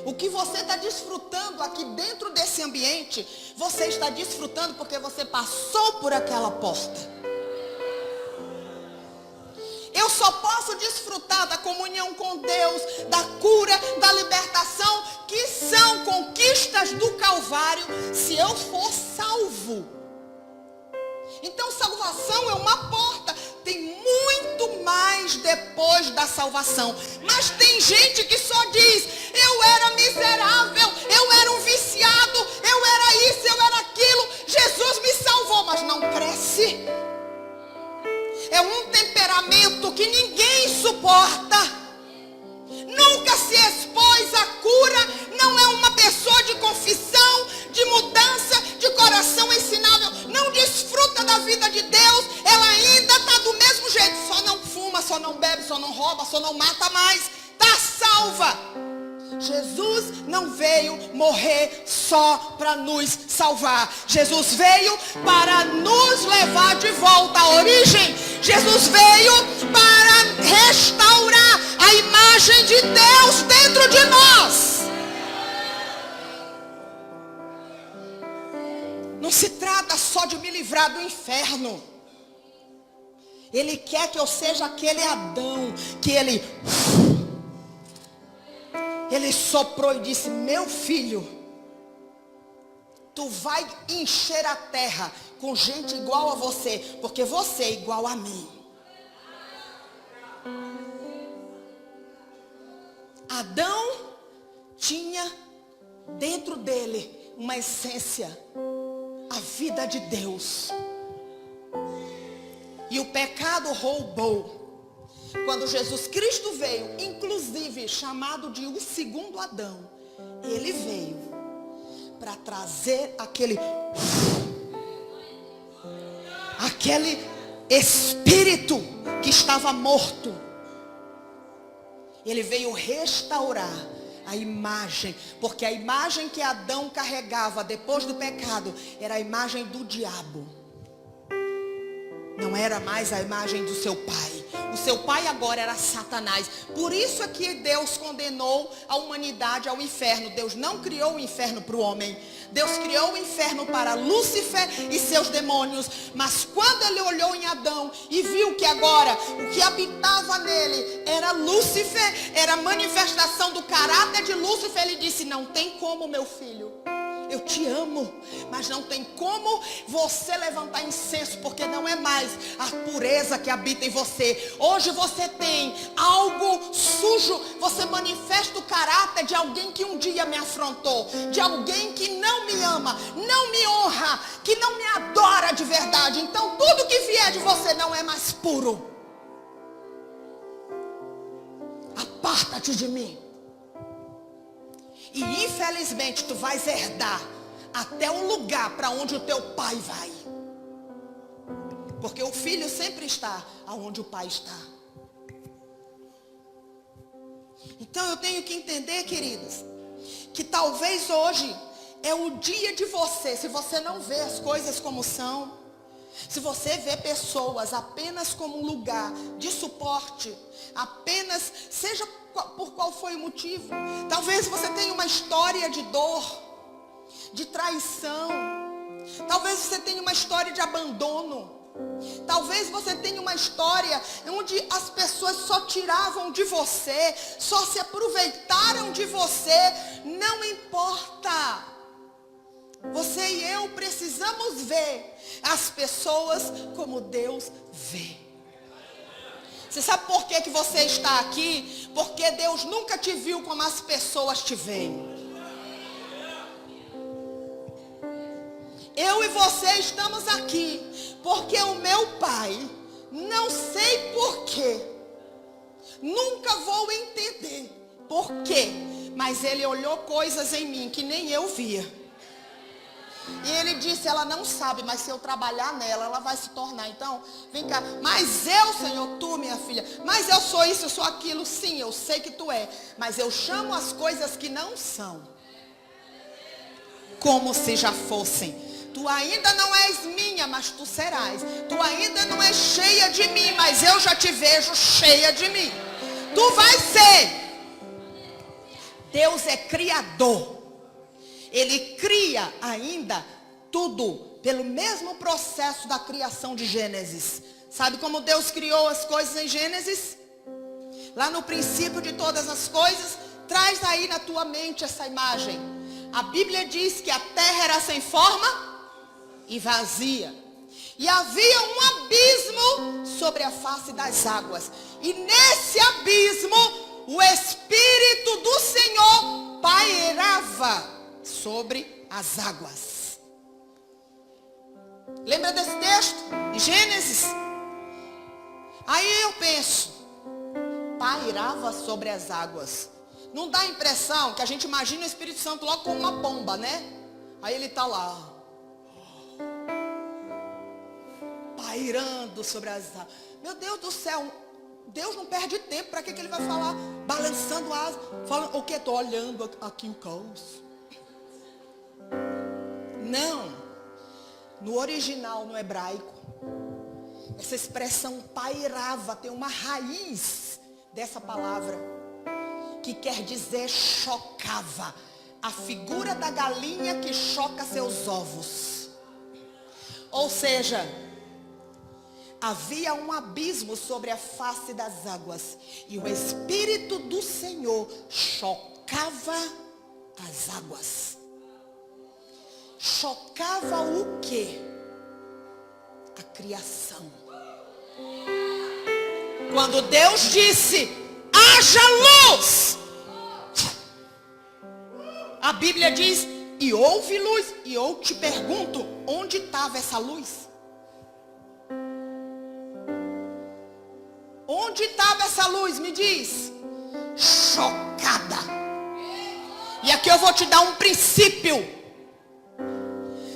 O que você está desfrutando aqui dentro desse ambiente, você está desfrutando porque você passou por aquela porta. Eu só posso desfrutar da comunhão com Deus, da cura, da libertação, que são conquistas do Calvário, se eu for salvo. Então salvação é uma porta. Tem muito mais depois da salvação. Mas tem gente que só diz: eu era miserável, eu era um viciado, eu era isso, eu era aquilo. Jesus me salvou, mas não cresce. É um temperamento que ninguém suporta. Nunca se expôs à cura. Não é uma pessoa de confissão, de mudança, de coração ensinável. Não desfruta da vida de Deus. Ela ainda está do mesmo jeito. Só não fuma, só não bebe, só não rouba, só não mata mais. Está salva. Jesus não veio morrer só para nos salvar. Jesus veio para nos levar de volta à origem. Jesus veio para restaurar a imagem de Deus dentro de nós. Não se trata só de me livrar do inferno. Ele quer que eu seja aquele Adão que ele soprou e disse: meu filho, tu vai encher a terra com gente igual a você, porque você é igual a mim. Adão tinha dentro dele uma essência, a vida de Deus. E o pecado roubou. Quando Jesus Cristo veio, inclusive chamado de o segundo Adão, ele veio para trazer aquele espírito que estava morto. Ele veio restaurar a imagem, porque a imagem que Adão carregava depois do pecado era a imagem do diabo. Não era mais a imagem do seu pai. O seu pai agora era Satanás. Por isso é que Deus condenou a humanidade ao inferno. Deus não criou o inferno para o homem. Deus criou o inferno para Lúcifer e seus demônios. Mas quando ele olhou em Adão e viu que agora o que habitava nele era Lúcifer, era a manifestação do caráter de Lúcifer, ele disse: não tem como, meu filho. eu te amo, mas não tem como você levantar incenso, porque não é mais a pureza que habita em você. Hoje você tem algo sujo, você manifesta o caráter de alguém que um dia me afrontou, de alguém que não me ama, não me honra, que não me adora de verdade. Então tudo que vier de você não é mais puro. Aparta-te de mim. E infelizmente tu vais herdar até o lugar para onde o teu pai vai. Porque o filho sempre está aonde o pai está. Então eu tenho que entender, queridos, que talvez hoje é o dia de você, se você não vê as coisas como são, se você vê pessoas apenas como um lugar de suporte, apenas, seja por qual foi o motivo. Talvez você tenha uma história de dor, de traição. Talvez você tenha uma história de abandono. Talvez você tenha uma história onde as pessoas só tiravam de você, só se aproveitaram de você. Não importa. Você e eu precisamos ver as pessoas como Deus vê. Você sabe por que você está aqui? Porque Deus nunca te viu como as pessoas te veem. Eu e você estamos aqui porque o meu pai, não sei porquê, nunca vou entender porquê, mas ele olhou coisas em mim que nem eu via. E ele disse, ela não sabe, mas se eu trabalhar nela, ela vai se tornar. Então, vem cá. Mas eu, Senhor, tu, minha filha, mas eu sou isso, eu sou aquilo. Sim, eu sei que tu é. Mas eu chamo as coisas que não são como se já fossem. Tu ainda não és minha, mas tu serás. Tu ainda não és cheia de mim, mas eu já te vejo cheia de mim. Tu vais ser. Deus é criador. Ele cria ainda tudo pelo mesmo processo da criação de Gênesis. Sabe como Deus criou as coisas em Gênesis? Lá no princípio de todas as coisas, traz aí na tua mente essa imagem. A Bíblia diz que a terra era sem forma e vazia. E havia um abismo sobre a face das águas. E nesse abismo, o Espírito do Senhor pairava sobre as águas. Lembra desse texto? De Gênesis? Aí eu penso, pairava sobre as águas. Não dá a impressão que a gente imagina o Espírito Santo logo como uma pomba, né? Aí ele está lá, pairando sobre as águas. Meu Deus do céu, Deus não perde tempo. Para que ele vai falar balançando asas? Falando, o que? Estou olhando aqui o caos. Não, no original, no hebraico, essa expressão pairava tem uma raiz dessa palavra, que quer dizer chocava, a figura da galinha que choca seus ovos. Ou seja, havia um abismo sobre a face das águas, e o Espírito do Senhor chocava as águas. Chocava o quê? A criação. Quando Deus disse, haja luz, a Bíblia diz, e houve luz. E eu te pergunto, onde estava essa luz? Onde estava essa luz? Me diz. Chocada. E aqui eu vou te dar um princípio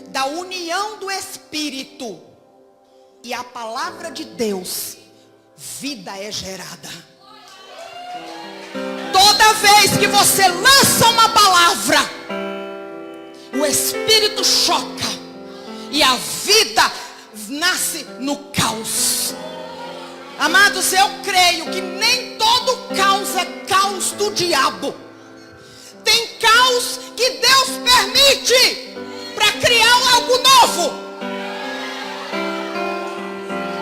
da união do Espírito e a palavra de Deus. Vida é gerada. Toda vez que você lança uma palavra, o Espírito choca e a vida nasce no caos. Amados, eu creio que nem todo caos é caos do diabo. Tem caos que Deus permite para criar algo novo.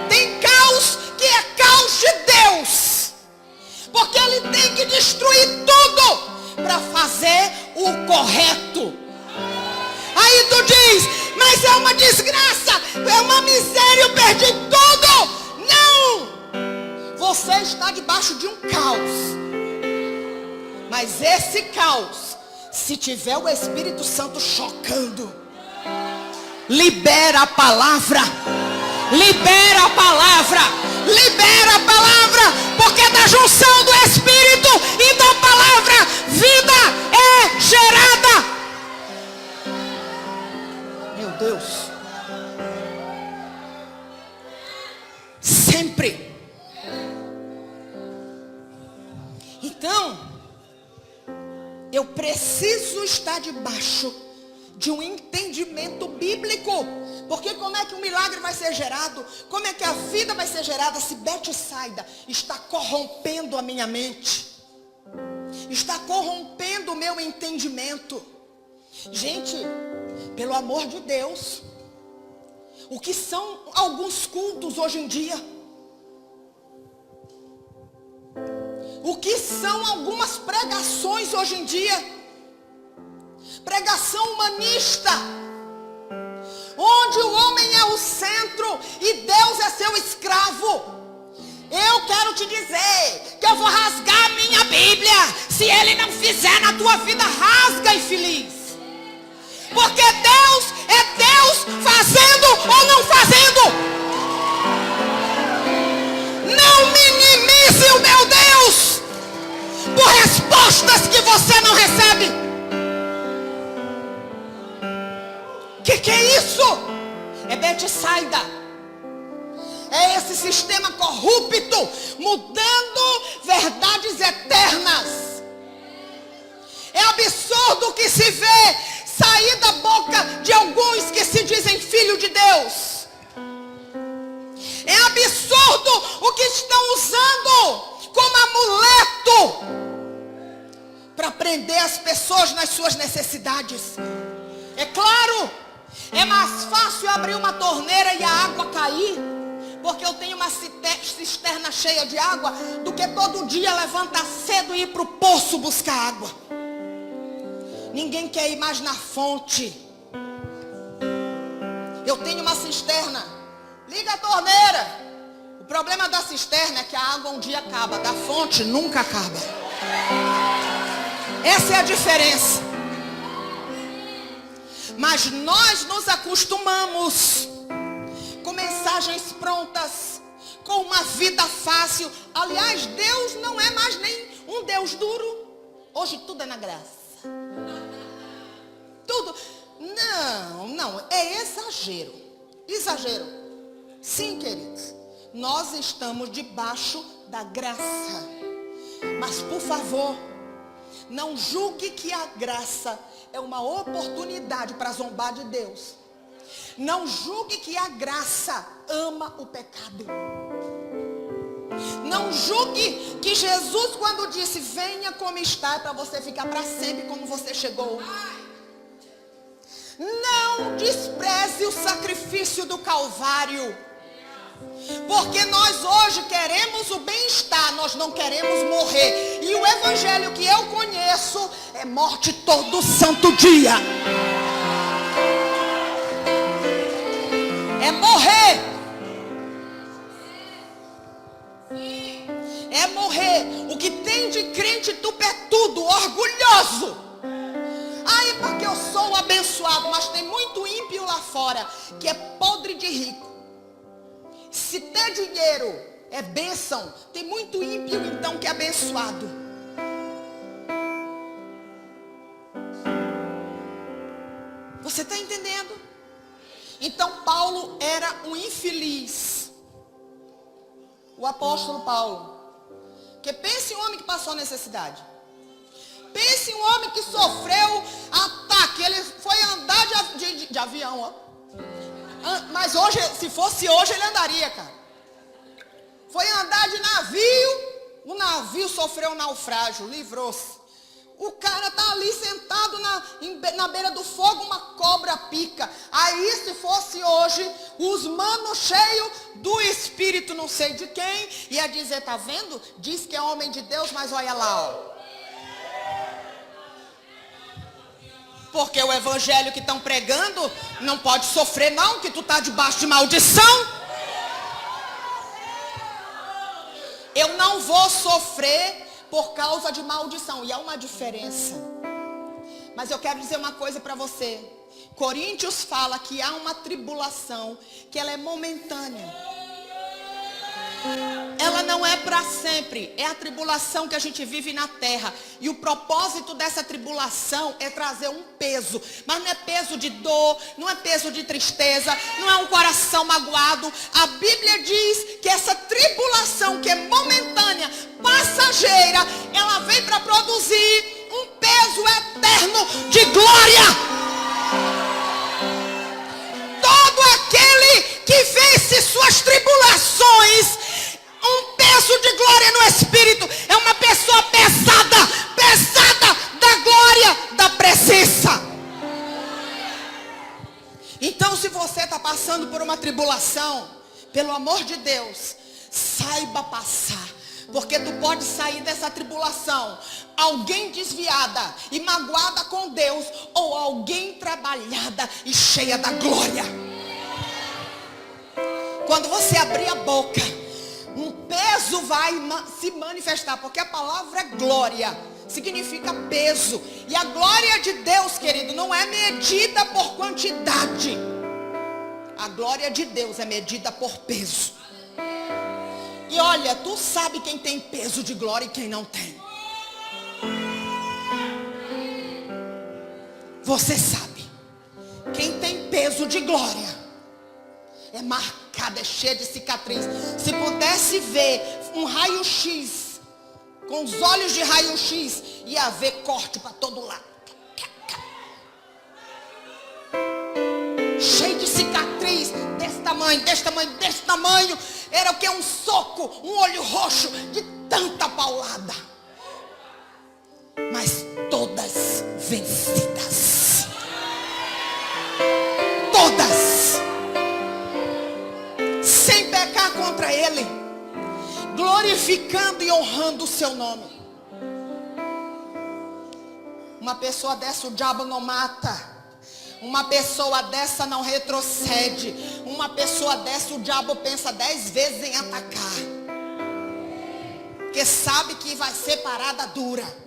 Tem caos que é caos de Deus, porque Ele tem que destruir tudo para fazer o correto. diz, mas é uma desgraça, é uma miséria, eu perdi tudo. Não! Você está debaixo de um caos. Mas esse caos, se tiver o Espírito Santo chocando, libera a palavra. Libera a palavra. Libera a palavra. Porque da junção do Espírito e da palavra, vida é gerada. Meu Deus. Sempre. Então, eu preciso estar debaixo de um entendimento bíblico. Porque como é que um milagre vai ser gerado? Como é que a vida vai ser gerada se Betsaida está corrompendo a minha mente? Está corrompendo o meu entendimento. Gente, pelo amor de Deus, o que são alguns cultos hoje em dia? O que são algumas pregações hoje em dia? Pregação humanista, onde o homem é o centro e Deus é seu escravo. Eu quero te dizer que eu vou rasgar a minha Bíblia. Se Ele não fizer na tua vida, rasga, infeliz. Porque Deus é Deus fazendo ou não fazendo. Não minimize o meu Deus por respostas que você não recebe. Que é isso? É Betsaida. É esse sistema corrupto mudando verdades eternas. É absurdo o que se vê sair da boca de alguns que se dizem filho de Deus. É absurdo o que estão usando como amuleto para prender as pessoas nas suas necessidades. É claro, é mais fácil abrir uma torneira e a água cair, porque eu tenho uma cisterna cheia de água, do que todo dia levantar cedo e ir para o poço buscar água. Ninguém quer ir mais na fonte. Eu tenho uma cisterna, liga a torneira. O problema da cisterna é que a água um dia acaba, da fonte nunca acaba. Essa é a diferença. Mas nós nos acostumamos com mensagens prontas, com uma vida fácil. Aliás, Deus não é mais nem um Deus duro. Hoje tudo é na graça. Tudo. Não, é exagero. Exagero. Sim, queridos. Nós estamos debaixo da graça. Mas, por favor, não julgue que a graça é uma oportunidade para zombar de Deus. Não julgue que a graça ama o pecado. Não julgue que Jesus, quando disse venha como está, é para você ficar para sempre como você chegou. Não despreze o sacrifício do Calvário. Porque nós hoje queremos o bem-estar, nós não queremos morrer. E o evangelho que eu conheço é morte todo santo dia. É morrer. É morrer. O que tem de crente tupetudo, orgulhoso. Aí porque eu sou abençoado, mas tem muito ímpio lá fora que é podre de rico. Se ter dinheiro é bênção, tem muito ímpio então que é abençoado. Você está entendendo? Então Paulo era um infeliz. O apóstolo Paulo. Porque pense em um homem que passou necessidade. Pense em um homem que sofreu ataque. Ele foi andar de avião, ó. Mas hoje, se fosse hoje, ele andaria, cara. Foi andar de navio, o navio sofreu um naufrágio, livrou-se. O cara tá ali sentado na beira do fogo, uma cobra pica. Aí, se fosse hoje, os manos cheios do espírito, não sei de quem, ia dizer, tá vendo? Diz que é homem de Deus, mas olha lá, ó. Porque o evangelho que estão pregando não pode sofrer não, que tu está debaixo de maldição. Eu não vou sofrer por causa de maldição. E há uma diferença. Mas eu quero dizer uma coisa para você. Coríntios fala que há uma tribulação, que ela é momentânea. Ela não é para sempre. É a tribulação que a gente vive na terra. E o propósito dessa tribulação é trazer um peso. Mas não é peso de dor, não é peso de tristeza, não é um coração magoado. A Bíblia diz que essa tribulação que é momentânea, passageira, ela vem para produzir um peso eterno de glória. Todo aquele que vence suas tribulações, um peso de glória no espírito, é uma pessoa pesada da glória, da presença. Então, se você está passando por uma tribulação, pelo amor de Deus, saiba passar. Porque tu pode sair dessa tribulação alguém desviada e magoada com Deus, ou alguém trabalhada e cheia da glória. Quando você abrir a boca, um peso vai se manifestar, porque a palavra glória significa peso. E a glória de Deus, querido, não é medida por quantidade. A glória de Deus é medida por peso. E olha, tu sabe quem tem peso de glória e quem não tem. Você sabe. Quem tem peso de glória é marcada, é cheia de cicatriz. Se pudesse ver um raio-x, com os olhos de raio-x, ia ver corte para todo lado. Cheio de cicatriz, desse tamanho, desse tamanho, desse tamanho. Era o que? Um soco, um olho roxo, de tanta paulada. Mas todas vencidas. Todas. Sem pecar contra Ele. Glorificando e honrando o seu nome. Uma pessoa dessa o diabo não mata. Uma pessoa dessa não retrocede. Uma pessoa dessa o diabo pensa 10 vezes em atacar. Porque sabe que vai ser parada dura.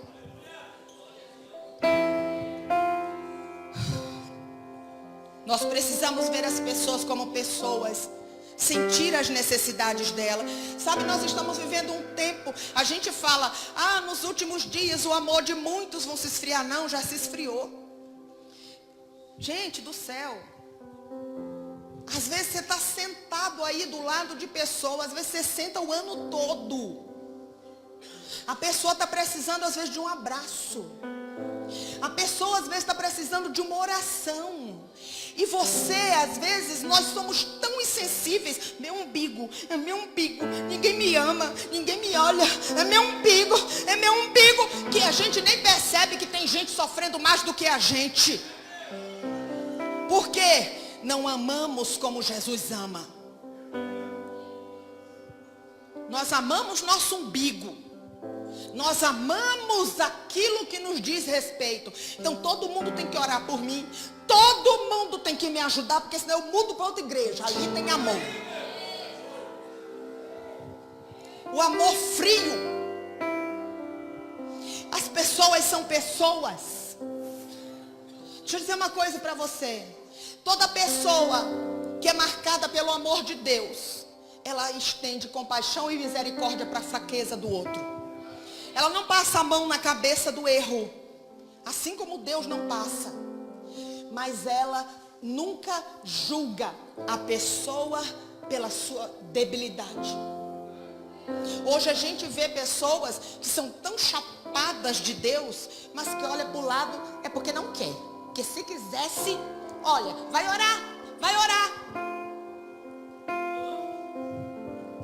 Nós precisamos ver as pessoas como pessoas. Sentir as necessidades dela. Sabe, nós estamos vivendo um tempo. A gente fala, nos últimos dias o amor de muitos vão se esfriar. Não, já se esfriou. Gente do céu. Às vezes você está sentado aí do lado de pessoas. Às vezes você senta o ano todo. A pessoa está precisando às vezes de um abraço. A pessoa às vezes está precisando de uma oração. E você, às vezes, nós somos tão insensíveis. Meu umbigo, ninguém me ama, ninguém me olha. É meu umbigo, que a gente nem percebe que tem gente sofrendo mais do que a gente. Por quê? Não amamos como Jesus ama. Nós amamos nosso umbigo. Nós amamos aquilo que nos diz respeito. Então todo mundo tem que orar por mim. Todo mundo tem que me ajudar, porque senão eu mudo para outra igreja. Ali tem amor. O amor frio. As pessoas são pessoas. Deixa eu dizer uma coisa para você. Toda pessoa que é marcada pelo amor de Deus, ela estende compaixão e misericórdia para a fraqueza do outro. Ela não passa a mão na cabeça do erro, assim como Deus não passa. Mas ela nunca julga a pessoa pela sua debilidade. Hoje a gente vê pessoas que são tão chapadas de Deus, mas que olha para o lado é porque não quer. Porque se quisesse, olha, vai orar.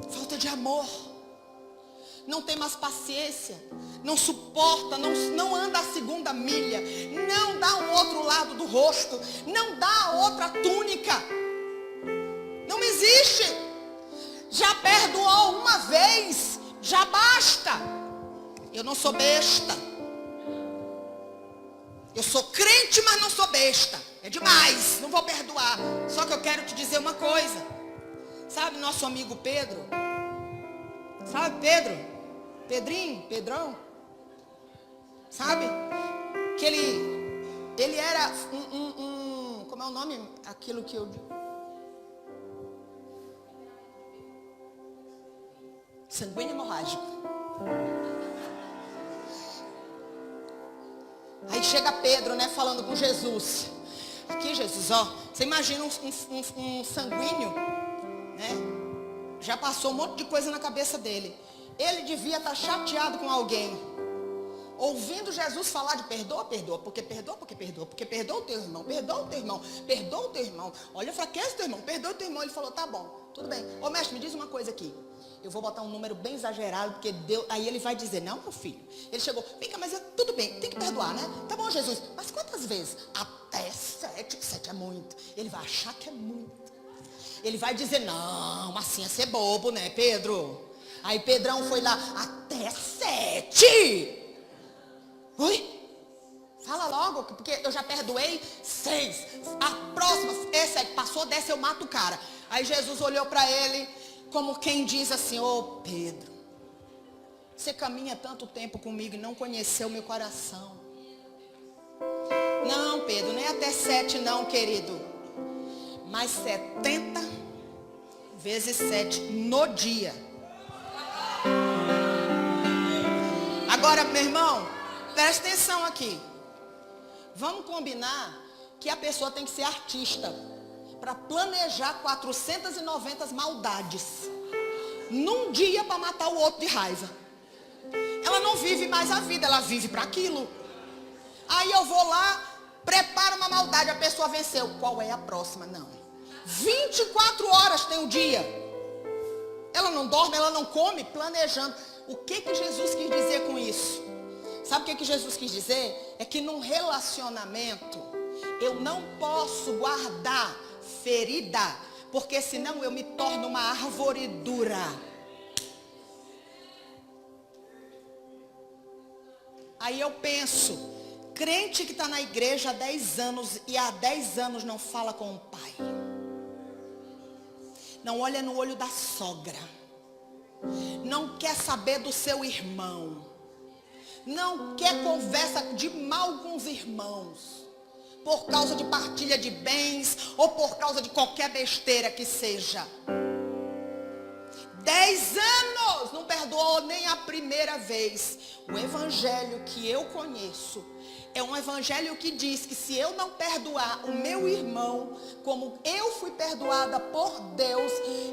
Falta de amor. Não tem mais paciência, não suporta, não anda a segunda milha, não dá o outro lado do rosto, não dá a outra túnica. Não existe. Já perdoou uma vez, já basta. Eu não sou besta. Eu sou crente, mas não sou besta. É demais, não vou perdoar. Só que eu quero te dizer uma coisa. Sabe nosso amigo Pedro? Sabe Pedro? Pedrinho, Pedrão? Sabe? Que ele era como é o nome? Aquilo que eu... sanguíneo hemorrágico. Aí chega Pedro, né, falando com Jesus. Aqui, Jesus, ó, você imagina um sanguíneo, né? Já passou um monte de coisa na cabeça dele. Ele devia estar chateado com alguém. Ouvindo Jesus falar de perdoa, perdoa, porque perdoa o teu irmão, perdoa o teu irmão, perdoa o teu irmão. Olha a fraqueza do teu irmão, perdoa o teu irmão. Ele falou, tá bom, tudo bem. Ô mestre, me diz uma coisa aqui. Eu vou botar um número bem exagerado, porque Deus... Aí ele vai dizer, não, meu filho. Ele chegou, vem cá, mas tudo bem, tem que perdoar, né? Tá bom, Jesus, mas quantas vezes? Até 7, 7 é muito. Ele vai achar que é muito. Ele vai dizer, não, assim é ser bobo, né, Pedro? Aí Pedrão foi lá, até 7. Oi? Fala logo, porque eu já perdoei 6. A próxima é 7. Passou, desce, eu mato o cara. Aí Jesus olhou para ele, como quem diz assim, ô Pedro, você caminha tanto tempo comigo e não conheceu meu coração. Não, Pedro, nem até 7 não, querido. Mas 70 vezes 7 no dia. Agora, meu irmão, presta atenção aqui. Vamos combinar que a pessoa tem que ser artista para planejar 490 maldades num dia para matar o outro de raiva. Ela não vive mais a vida, ela vive para aquilo. Aí eu vou lá, preparo uma maldade, a pessoa venceu. Qual é a próxima? Não. 24 horas tem o dia. Ela não dorme, ela não come, planejando. O que Jesus quis dizer com isso? Sabe o que Jesus quis dizer? É que num relacionamento eu não posso guardar ferida, porque senão eu me torno uma árvore dura. Aí eu penso, crente que está na igreja há 10 anos e há 10 anos não fala com o pai. Não olha no olho da sogra. Não quer saber do seu irmão. Não quer conversa de mal com os irmãos. Por causa de partilha de bens ou por causa de qualquer besteira que seja. 10 anos não perdoou nem a primeira vez. O evangelho que eu conheço é um evangelho que diz que se eu não perdoar o meu irmão, como eu fui perdoada por Deus,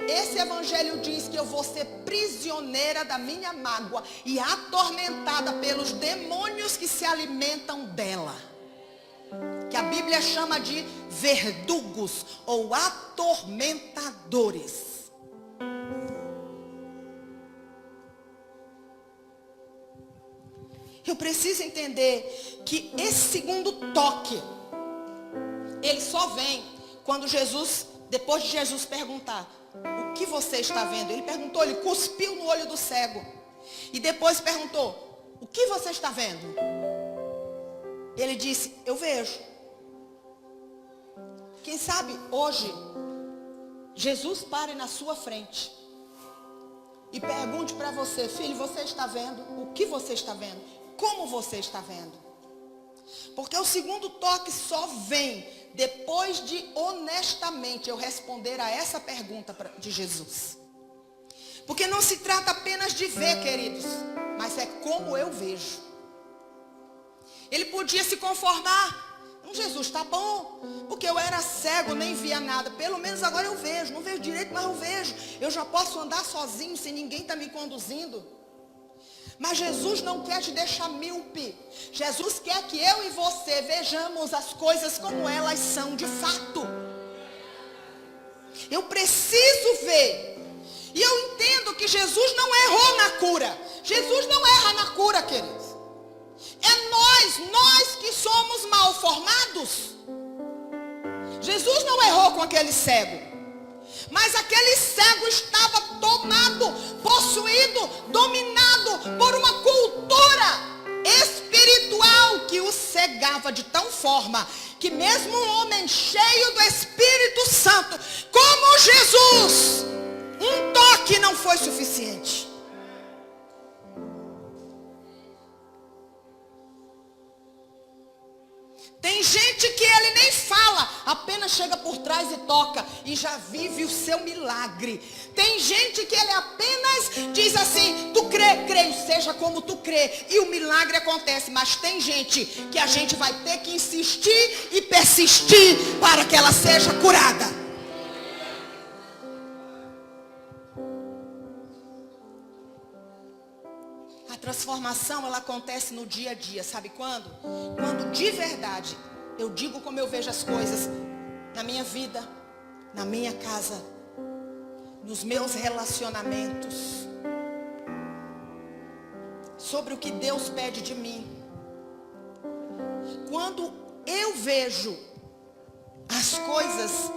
esse evangelho diz que eu vou ser prisioneira da minha mágoa e atormentada pelos demônios que se alimentam dela. Que a Bíblia chama de verdugos ou atormentadores. Eu preciso entender que esse segundo toque, ele só vem quando Jesus, depois de Jesus perguntar, o que você está vendo? Ele perguntou, ele cuspiu no olho do cego. E depois perguntou, o que você está vendo? Ele disse, eu vejo. Quem sabe hoje, Jesus pare na sua frente e pergunte para você, filho, você está vendo? O que você está vendo? Como você está vendo? Porque o segundo toque só vem depois de honestamente eu responder a essa pergunta de Jesus. Porque não se trata apenas de ver, queridos, mas é como eu vejo. Ele podia se conformar. Não, Jesus, tá bom, porque eu era cego, nem via nada. Pelo menos agora eu vejo. Não vejo direito, mas eu vejo. Eu já posso andar sozinho, sem ninguém estar me conduzindo. Mas Jesus não quer te deixar míope. Jesus quer que eu e você vejamos as coisas como elas são de fato. Eu preciso ver. E eu entendo que Jesus não errou na cura. Jesus não erra na cura, queridos. É nós que somos mal formados. Jesus não errou com aquele cego. Mas aquele cego estava tomado, possuído, dominado por uma cultura espiritual que o cegava. amava de tal forma que mesmo um homem cheio do Espírito Santo, como Jesus, um toque não foi suficiente. Tem gente que ele nem fala, apenas chega por trás e toca e já vive o seu milagre. Tem gente que ele apenas diz assim: tu crê, creio, seja como tu crê, e o milagre acontece. Mas tem gente que a gente vai ter que insistir e persistir para que ela seja curada. A transformação, ela acontece no dia a dia, sabe quando? Quando de verdade eu digo como eu vejo as coisas na minha vida, na minha casa, nos meus relacionamentos, sobre o que Deus pede de mim. Quando eu vejo as coisas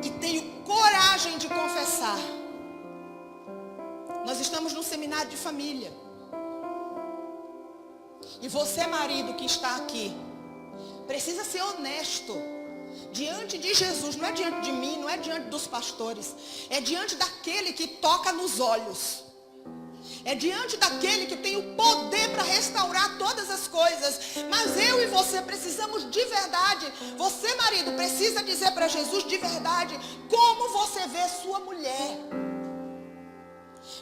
e tenho coragem de confessar. Nós estamos num seminário de família. E você, marido que está aqui, precisa ser honesto diante de Jesus. Não é diante de mim, não é diante dos pastores. É diante daquele que toca nos olhos. É diante daquele que tem o poder para restaurar todas as coisas. Mas eu e você precisamos de verdade. Você, marido, precisa dizer para Jesus de verdade como você vê sua mulher.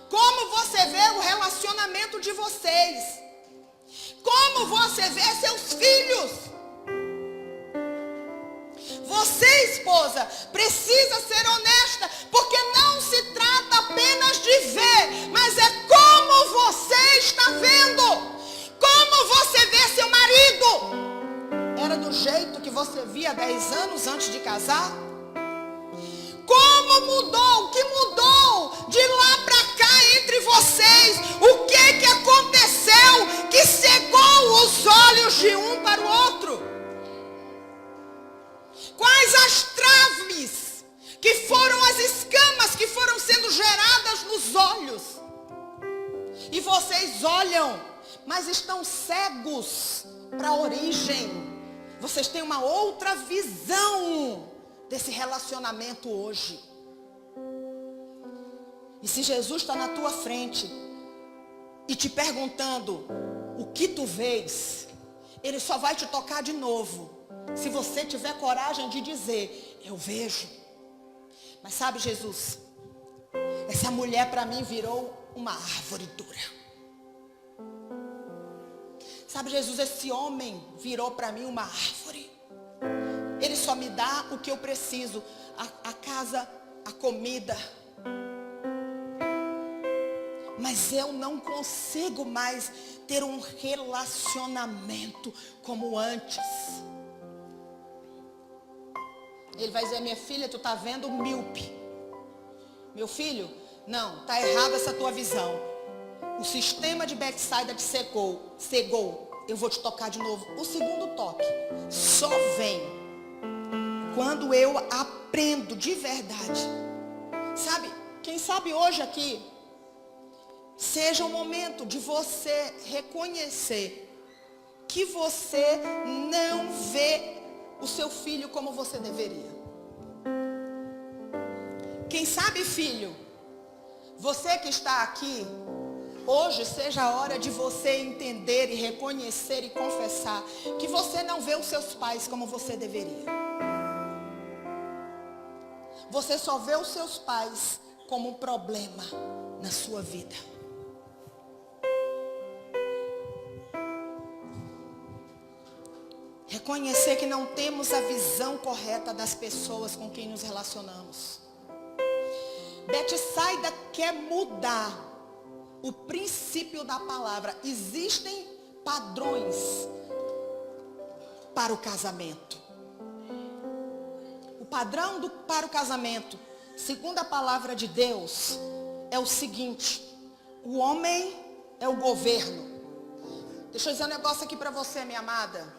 Como você vê o relacionamento de vocês. Como você vê seus filhos. Você, esposa, precisa ser honesta, porque não se trata apenas de ver, mas é como você está vendo. Como você vê seu marido. Era do jeito que você via 10 anos antes de casar? Como mudou? O que mudou de lá para cá entre vocês? O que aconteceu que cegou os olhos de um para o outro? Quais as traves que foram as escamas que foram sendo geradas nos olhos? E vocês olham, mas estão cegos para a origem. Vocês têm uma outra visão desse relacionamento hoje. E se Jesus está na tua frente e te perguntando o que tu vês, ele só vai te tocar de novo se você tiver coragem de dizer: eu vejo. Mas sabe, Jesus, essa mulher para mim virou uma árvore dura. Sabe, Jesus, esse homem virou para mim uma árvore. Ele só me dá o que eu preciso. A casa, a comida. Mas eu não consigo mais ter um relacionamento como antes. Ele vai dizer: minha filha, tu tá vendo míope. Meu filho, não, tá errada essa tua visão. O sistema de Betsaida te cegou. Eu vou te tocar de novo. O segundo toque só vem quando eu aprendo de verdade. Sabe, quem sabe hoje aqui seja o momento de você reconhecer que você não vê o seu filho como você deveria. Quem sabe, filho, você que está aqui, hoje seja a hora de você entender e reconhecer e confessar que você não vê os seus pais como você deveria. Você só vê os seus pais como um problema na sua vida. Reconhecer que não temos a visão correta das pessoas com quem nos relacionamos. Betsaida quer mudar o princípio da palavra. Existem padrões para o casamento. O padrão para o casamento, segundo a palavra de Deus, é o seguinte: o homem é o governo. Deixa eu dizer um negócio aqui para você, minha amada.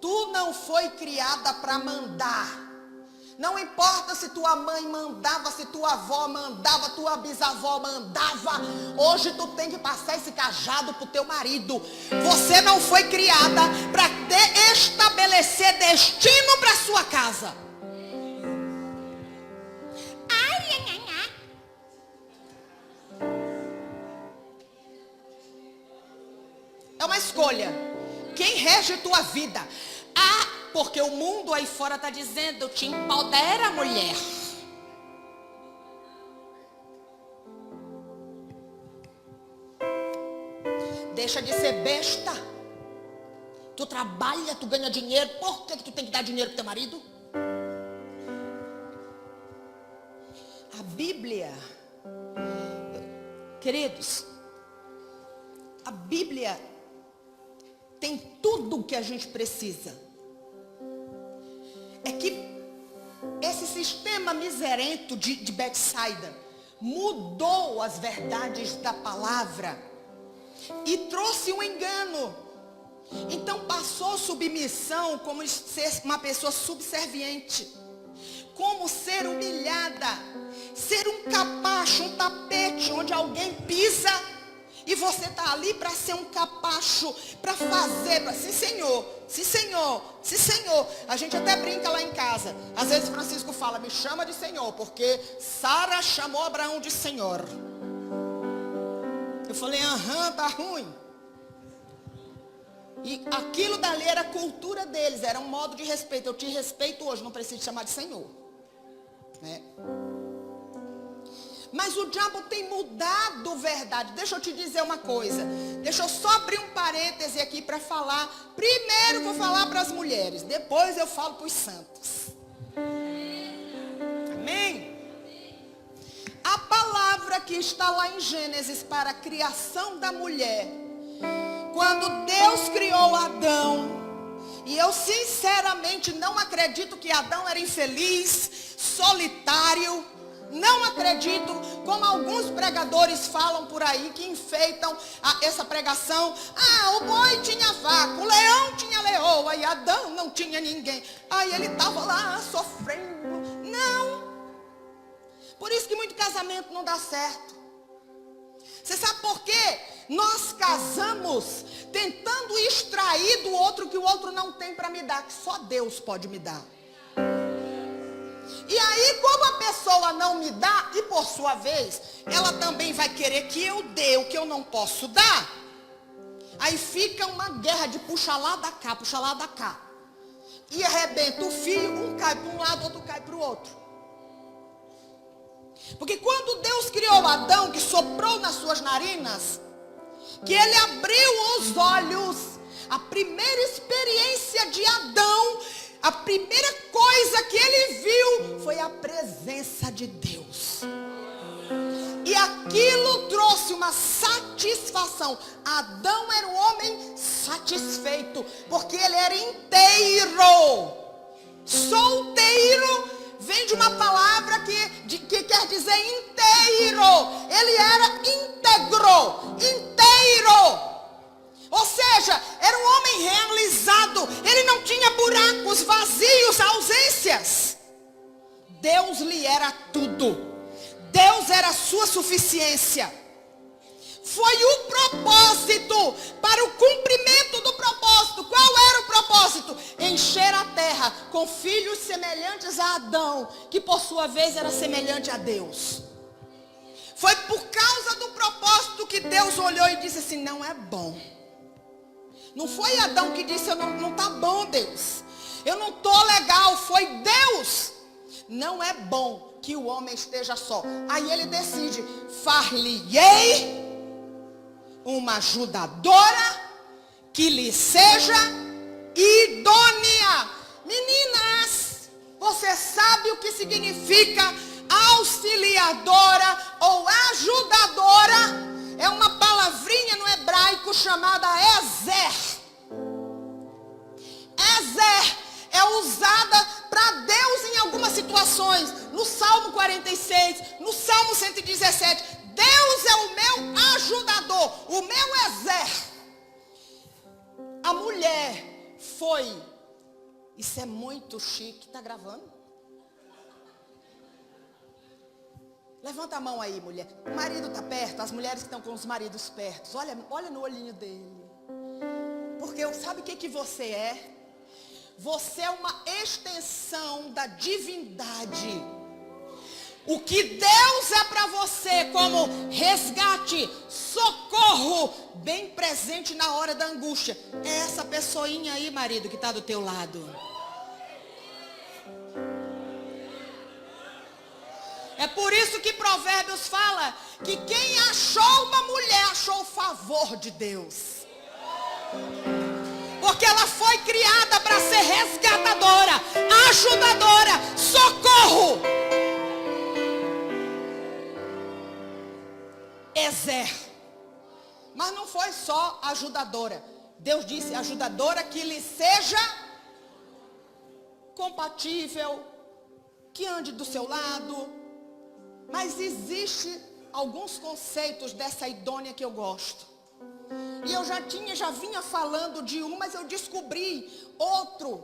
Tu não foi criada para mandar. Não importa se tua mãe mandava, se tua avó mandava, tua bisavó mandava. Hoje tu tem que passar esse cajado pro teu marido. Você não foi criada para estabelecer estabelecer destino para sua casa. É uma escolha. Quem rege tua vida? Porque o mundo aí fora está dizendo, te empodera, mulher. Deixa de ser besta. Tu trabalha, tu ganha dinheiro. Por que tu tem que dar dinheiro pro teu marido? A Bíblia, queridos, a Bíblia tem tudo o que a gente precisa. É que esse sistema miserento de Betsaida mudou as verdades da palavra e trouxe um engano. Então passou submissão como ser uma pessoa subserviente, como ser humilhada, ser um capacho, um tapete onde alguém pisa e você está ali para ser um capacho, para fazer, sim senhor, sim senhor, sim senhor. A gente até brinca lá em casa. Às vezes Francisco fala, me chama de senhor, porque Sara chamou Abraão de senhor. Eu falei, tá ruim. E aquilo dali era a cultura deles, era um modo de respeito. Eu te respeito hoje, não preciso te chamar de senhor, né? Mas o diabo tem mudado verdade. Deixa eu te dizer uma coisa. Deixa eu só abrir um parêntese aqui para falar. Primeiro vou falar para as mulheres. Depois eu falo para os santos. Amém? A palavra que está lá em Gênesis para a criação da mulher. Quando Deus criou Adão. E eu sinceramente não acredito que Adão era infeliz, solitário. Não acredito, como alguns pregadores falam por aí, que enfeitam essa pregação. O boi tinha vaca, o leão tinha leoa e Adão não tinha ninguém. Aí ele estava lá sofrendo. Não. Por isso que muito casamento não dá certo. Você sabe por quê? Nós casamos tentando extrair do outro que o outro não tem para me dar, que só Deus pode me dar. E aí, como a pessoa não me dá, e por sua vez, ela também vai querer que eu dê o que eu não posso dar, aí fica uma guerra de puxa lá da cá, puxa lá da cá. E arrebenta o fio, um cai para um lado, outro cai para o outro. Porque quando Deus criou Adão, que soprou nas suas narinas, que ele abriu os olhos, a primeira experiência de Adão, a primeira coisa que ele viu foi a presença de Deus. E aquilo trouxe uma satisfação. Adão era um homem satisfeito, porque ele era inteiro. Solteiro vem de uma palavra que quer dizer inteiro. Ele era íntegro, inteiro. Ou seja, era um homem realizado. Ele não tinha buracos, vazios, ausências. Deus lhe era tudo. Deus era a sua suficiência. Foi o propósito. Para o cumprimento do propósito. Qual era o propósito? Encher a terra com filhos semelhantes a Adão, que por sua vez era semelhante a Deus. Foi por causa do propósito que Deus olhou e disse assim, não é bom. Não foi Adão que disse, não tá bom, Deus. Eu não tô legal, foi Deus. Não é bom que o homem esteja só. Aí ele decide, far-lhe-ei uma ajudadora que lhe seja idônea. Meninas, você sabe o que significa auxiliadora ou ajudadora? É uma palavrinha no hebraico chamada ezer. Ezer é usada para Deus em algumas situações. No Salmo 46, no Salmo 117. Deus é o meu ajudador, o meu ezer. A mulher foi. Isso é muito chique. Tá gravando? Levanta a mão aí, mulher. O marido está perto, as mulheres que estão com os maridos perto. Olha no olhinho dele. Porque sabe o que você é? Você é uma extensão da divindade. O que Deus é para você como resgate, socorro, bem presente na hora da angústia, é essa pessoinha aí, marido, que está do teu lado. É por isso que Provérbios fala que quem achou uma mulher achou o favor de Deus. Porque ela foi criada para ser resgatadora, ajudadora, socorro. Ezer. Mas não foi só ajudadora. Deus disse ajudadora que lhe seja compatível, que ande do seu lado. Mas existe alguns conceitos dessa idônea que eu gosto. E eu já vinha falando de um, mas eu descobri outro.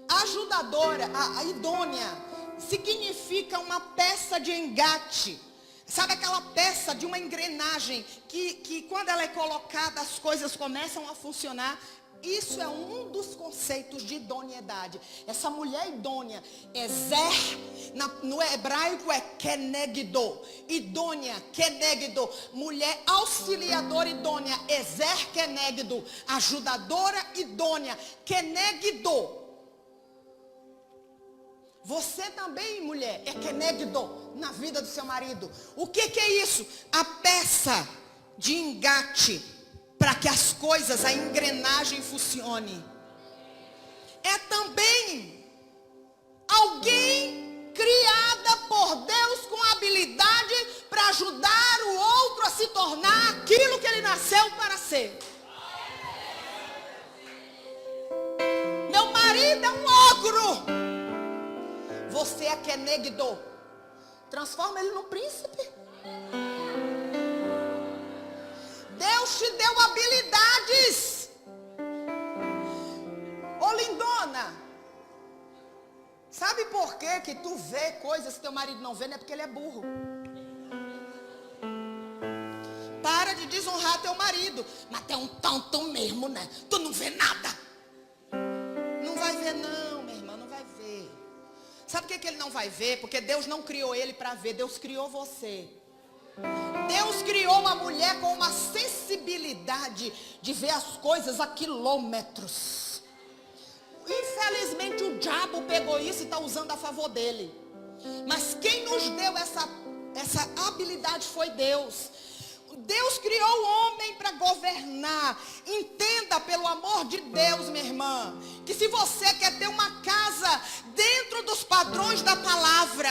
Ajudadora, a idônea, significa uma peça de engate. Sabe aquela peça de uma engrenagem que quando ela é colocada as coisas começam a funcionar? Isso é um dos conceitos de idoneidade. Essa mulher idônea, Ezer, no hebraico é kenegdo. Idônea, kenegdo. Mulher auxiliadora idônea, Ezer kenegdo. Ajudadora idônea, kenegdo. Você também, mulher, é kenegdo na vida do seu marido. O que é isso? A peça de engate para que as coisas, a engrenagem funcione. É também alguém criada por Deus com habilidade para ajudar o outro a se tornar aquilo que ele nasceu para ser. Meu marido é um ogro. Você é kenegdo. Transforma ele num príncipe. Deus te deu habilidades. Ô lindona, sabe por quê que tu vê coisas que teu marido não vê? Não é porque ele é burro. Para de desonrar teu marido. Mas tem um tanto mesmo, né? Tu não vê nada. Não vai ver não, minha irmã, não vai ver. Sabe por que ele não vai ver? Porque Deus não criou ele para ver, Deus criou você. Deus criou uma mulher com uma sensibilidade de ver as coisas a quilômetros. Infelizmente o diabo pegou isso e está usando a favor dele. Mas quem nos deu essa habilidade foi Deus. Deus criou o homem para governar. Entenda, pelo amor de Deus, minha irmã, que se você quer ter uma casa dentro dos padrões da palavra,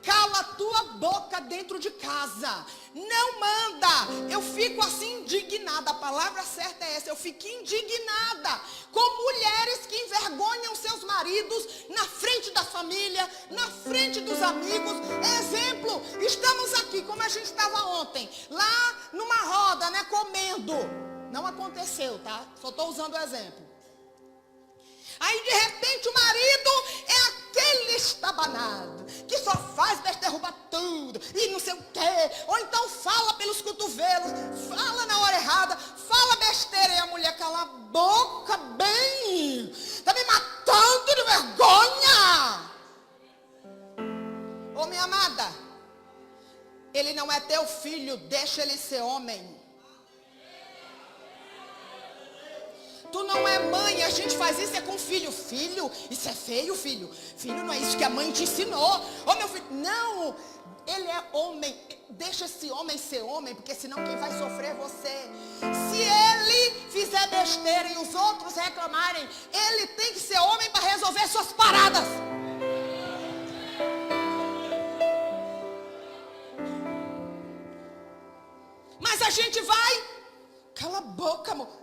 cala a tua boca dentro de casa. Não manda. Eu fico assim indignada. A palavra certa é essa. Eu fico indignada com mulheres que envergonham seus maridos na frente da família, na frente dos amigos. Exemplo, estamos aqui como a gente estava ontem, lá numa roda, né, comendo. Não aconteceu, tá? Só estou usando o exemplo. Aí de repente o marido é aquele estabanado que só faz derrubar tudo e não sei o quê. Ou então fala pelos cotovelos, fala na hora errada, fala besteira e a mulher cala a boca bem. Está me matando de vergonha. Ô minha amada, ele não é teu filho, deixa ele ser homem. Tu não é mãe, a gente faz isso é com filho. Filho, isso é feio, filho. Filho, não é isso que a mãe te ensinou. Ô meu filho, não, ele é homem. Deixa esse homem ser homem, porque senão quem vai sofrer é você. Se ele fizer besteira e os outros reclamarem, ele tem que ser homem para resolver suas paradas. Mas a gente vai, cala a boca, amor.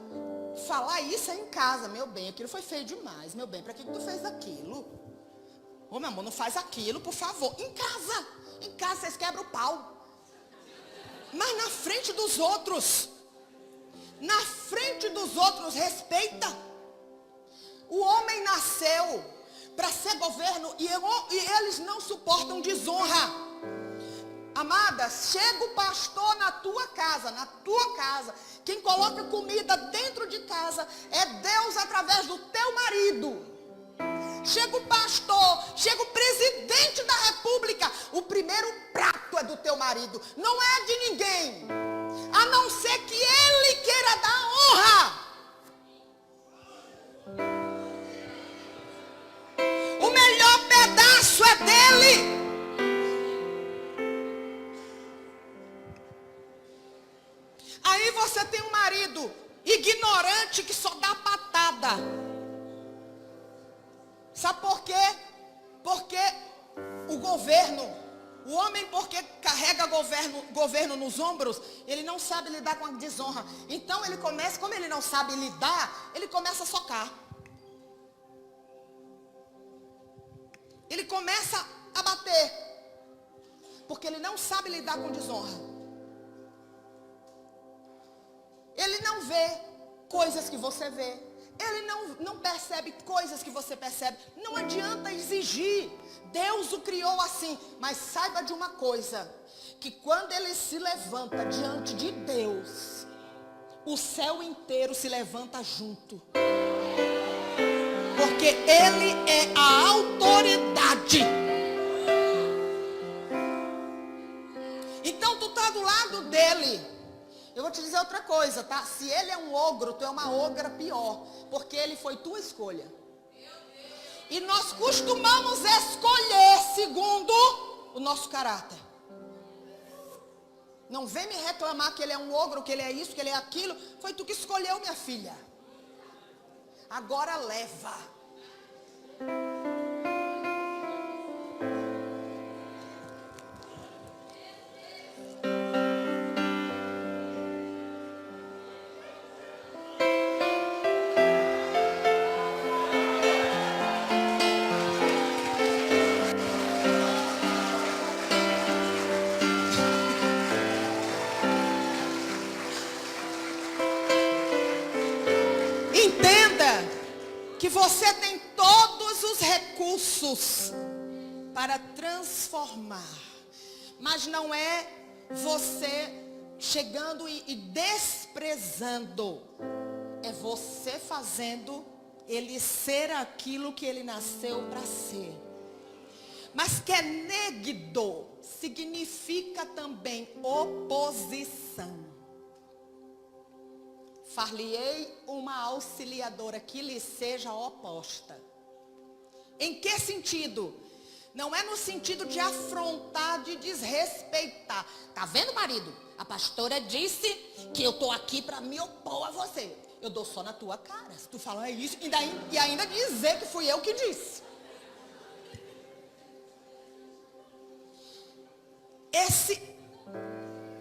Falar isso é em casa, meu bem, aquilo foi feio demais, meu bem, para que tu fez aquilo? Ô meu amor, não faz aquilo, por favor. Em casa vocês quebram o pau. Mas na frente dos outros, respeita. O homem nasceu para ser governo e eles não suportam desonra. Amada, chega o pastor na tua casa Quem coloca comida dentro de casa é Deus através do teu marido. Chega o pastor, chega o presidente da república, o primeiro prato é do teu marido, não é de ninguém, a não ser que ele queira dar honra. O melhor pedaço é dele. Aí você tem um marido ignorante que só dá patada. Sabe por quê? Porque o homem porque carrega governo nos ombros, ele não sabe lidar com a desonra. Então ele começa, como ele não sabe lidar, ele começa a socar. Ele começa a bater. Porque ele não sabe lidar com desonra. Ele não vê coisas que você vê. Ele não percebe coisas que você percebe. Não adianta exigir. Deus o criou assim. Mas saiba de uma coisa. Que quando ele se levanta diante de Deus, o céu inteiro se levanta junto. Porque ele é a autoridade. Então tu está do lado dele. Eu vou te dizer outra coisa, tá? Se ele é um ogro, tu é uma ogra pior. Porque ele foi tua escolha. E nós costumamos escolher segundo o nosso caráter. Não vem me reclamar que ele é um ogro, que ele é isso, que ele é aquilo. Foi tu que escolheu, minha filha. Agora leva. Entenda que você tem todos os recursos para transformar, mas não é você chegando e desprezando, é você fazendo ele ser aquilo que ele nasceu para ser. Mas que é negdo significa também oposição. Far-lhe-ei uma auxiliadora que lhe seja oposta. Em que sentido? Não é no sentido de afrontar, de desrespeitar. Tá vendo, marido? A pastora disse que eu tô aqui para me opor a você. Eu dou só na tua cara. Se tu falar isso, e ainda dizer que fui eu que disse. Esse